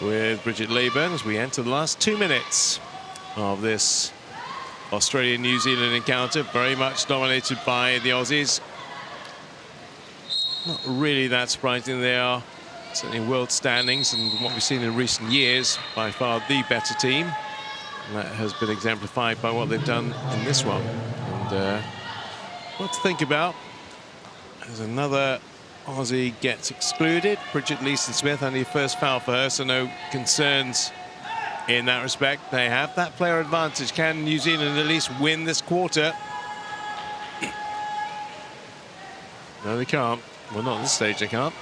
with Bridget Leyburn as we enter the last 2 minutes of this Australia-New Zealand encounter, very much dominated by the Aussies. Not really that surprising. They are certainly world standings and what we've seen in recent years, by far the better team. And that has been exemplified by what they've done in this one. And what to think about as another Aussie gets excluded. Bridget Leeson-Smith, only first foul for her, so no concerns in that respect. They have that player advantage. Can New Zealand at least win this quarter? No, they can't. Well, not at this stage, they can't.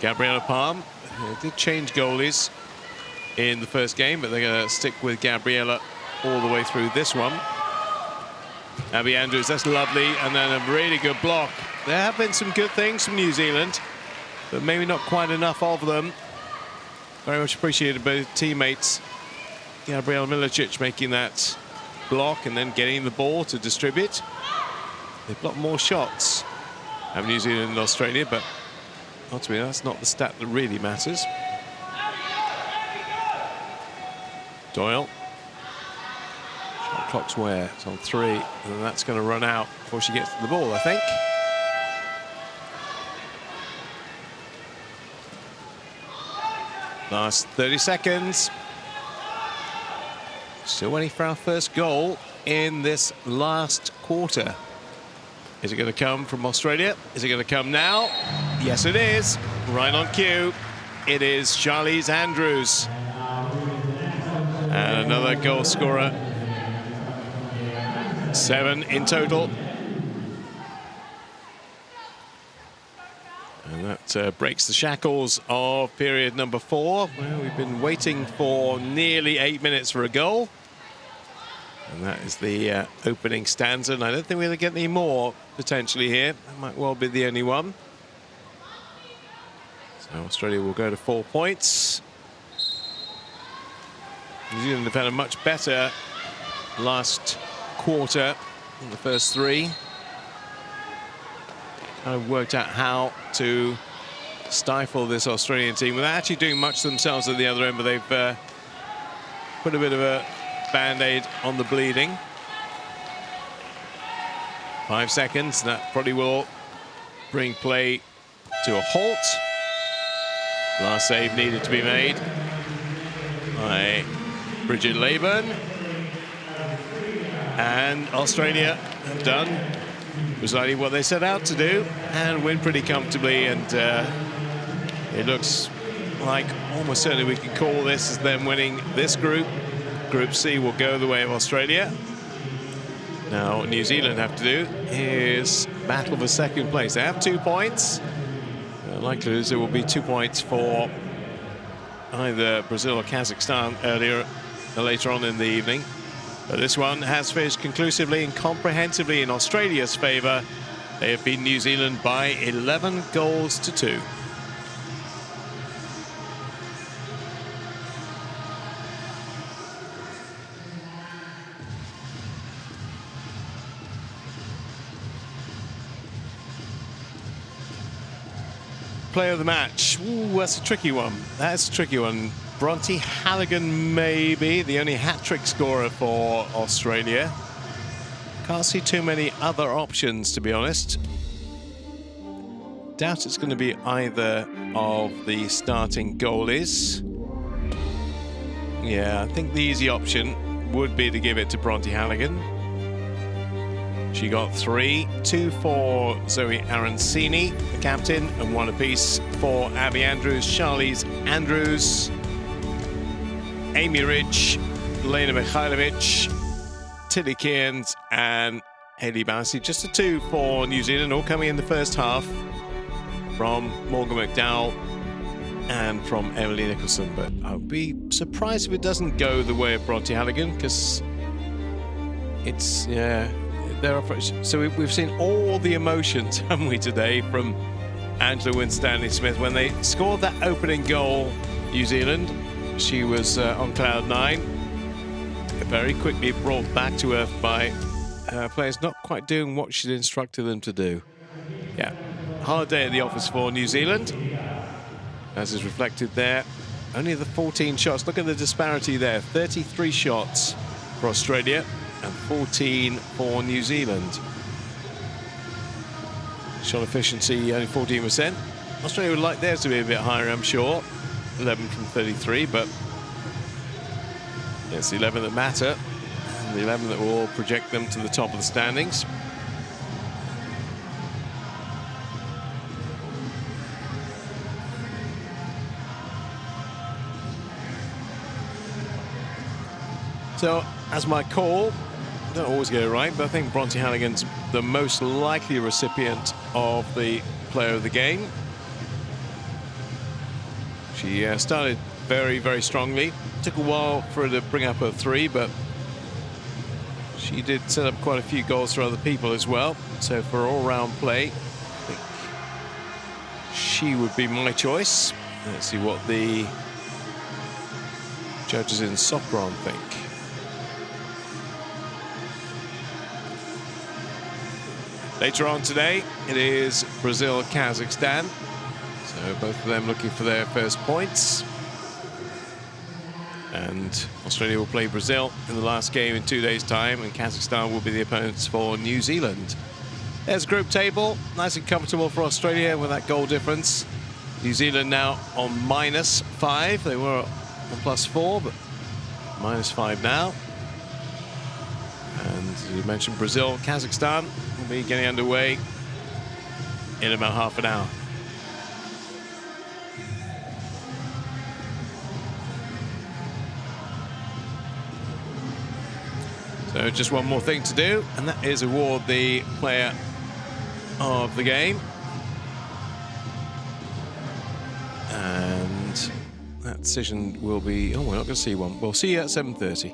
Gabriella Palm, they did change goalies in the first game, but they're going to stick with Gabriella all the way through this one. Abby Andrews, that's lovely, and then a really good block. There have been some good things from New Zealand, but maybe not quite enough of them. Very much appreciated by teammates. Gabriela Milicic making that block and then getting the ball to distribute. They've blocked more shots of New Zealand and Australia, but ultimately that's not the stat that really matters. Doyle. Shot clock's where? It's on 3, and that's going to run out before she gets to the ball, I think. Last 30 seconds. Still waiting for our first goal in this last quarter. Is it going to come from Australia? Is it going to come now? Yes, it is. Right on cue. It is Charlize Andrews. And another goal scorer. 7 in total. And that breaks the shackles of period number 4. Well, we've been waiting for nearly 8 minutes for a goal. And that is the opening stanza. And I don't think we're going to get any more potentially here. That might well be the only one. So Australia will go to 4 points. New Zealand have had a much better last quarter than the first 3. Kind of worked out how to stifle this Australian team without actually doing much themselves at the other end, but they've put a bit of a band-aid on the bleeding. 5 seconds, that probably will bring play to a halt. Last save needed to be made by Bridget Leyburn. And Australia have done precisely what they set out to do and win pretty comfortably. And it looks like almost certainly we can call this as them winning this group. Group C will go the way of Australia. Now, what New Zealand have to do is battle for second place. They have 2 points. Likely it will be 2 points for either Brazil or Kazakhstan later on in the evening. But this one has finished conclusively and comprehensively in Australia's favour. They have beaten New Zealand by 11 goals to 2. Player of the match. Ooh, that's a tricky one. That's a tricky one. Bronte Halligan, maybe the only hat-trick scorer for Australia. Can't see too many other options, to be honest. Doubt it's going to be either of the starting goalies. Yeah, I think the easy option would be to give it to Bronte Halligan. She got 3, 2 for Zoe Arancini, the captain, and 1 apiece for Abby Andrews, Charlize Andrews. Amy Ridge, Lena Mikhailovic, Tilly Cairns and Hayley Bassey. Just the two for New Zealand, all coming in the first half from Morgan McDowell and from Emily Nicholson. But I'll be surprised if it doesn't go the way of Bronte Halligan, because it's, yeah, so we've seen all the emotions, haven't we, today from Angela Winstanley-Smith. When they scored that opening goal, New Zealand, she was on cloud nine. Very quickly brought back to earth by players not quite doing what she'd instructed them to do. Yeah, hard day at the office for New Zealand, as is reflected there. Only the 14 shots. Look at the disparity there. 33 shots for Australia and 14 for New Zealand. Shot efficiency only 14%. Australia would like theirs to be a bit higher, I'm sure. 11 from 33, but it's the 11 that matter, and the 11 that will project them to the top of the standings. So, as my call, I don't always get it right, but I think Bronte Halligan's the most likely recipient of the player of the game. She started very, very strongly. Took a while for her to bring up her three, but she did set up quite a few goals for other people as well. So for all-round play, I think she would be my choice. Let's see what the judges in Sopron think. Later on today, it is Brazil-Kazakhstan. So both of them looking for their first points. And Australia will play Brazil in the last game in 2 days' time, and Kazakhstan will be the opponents for New Zealand. There's group table, nice and comfortable for Australia with that goal difference. New Zealand now on -5. They were on +4, but -5 now. And as you mentioned, Brazil, Kazakhstan will be getting underway in about half an hour. So just one more thing to do, and that is award the player of the game. And that decision will be, oh, we're not going to see one. We'll see you at 7:30.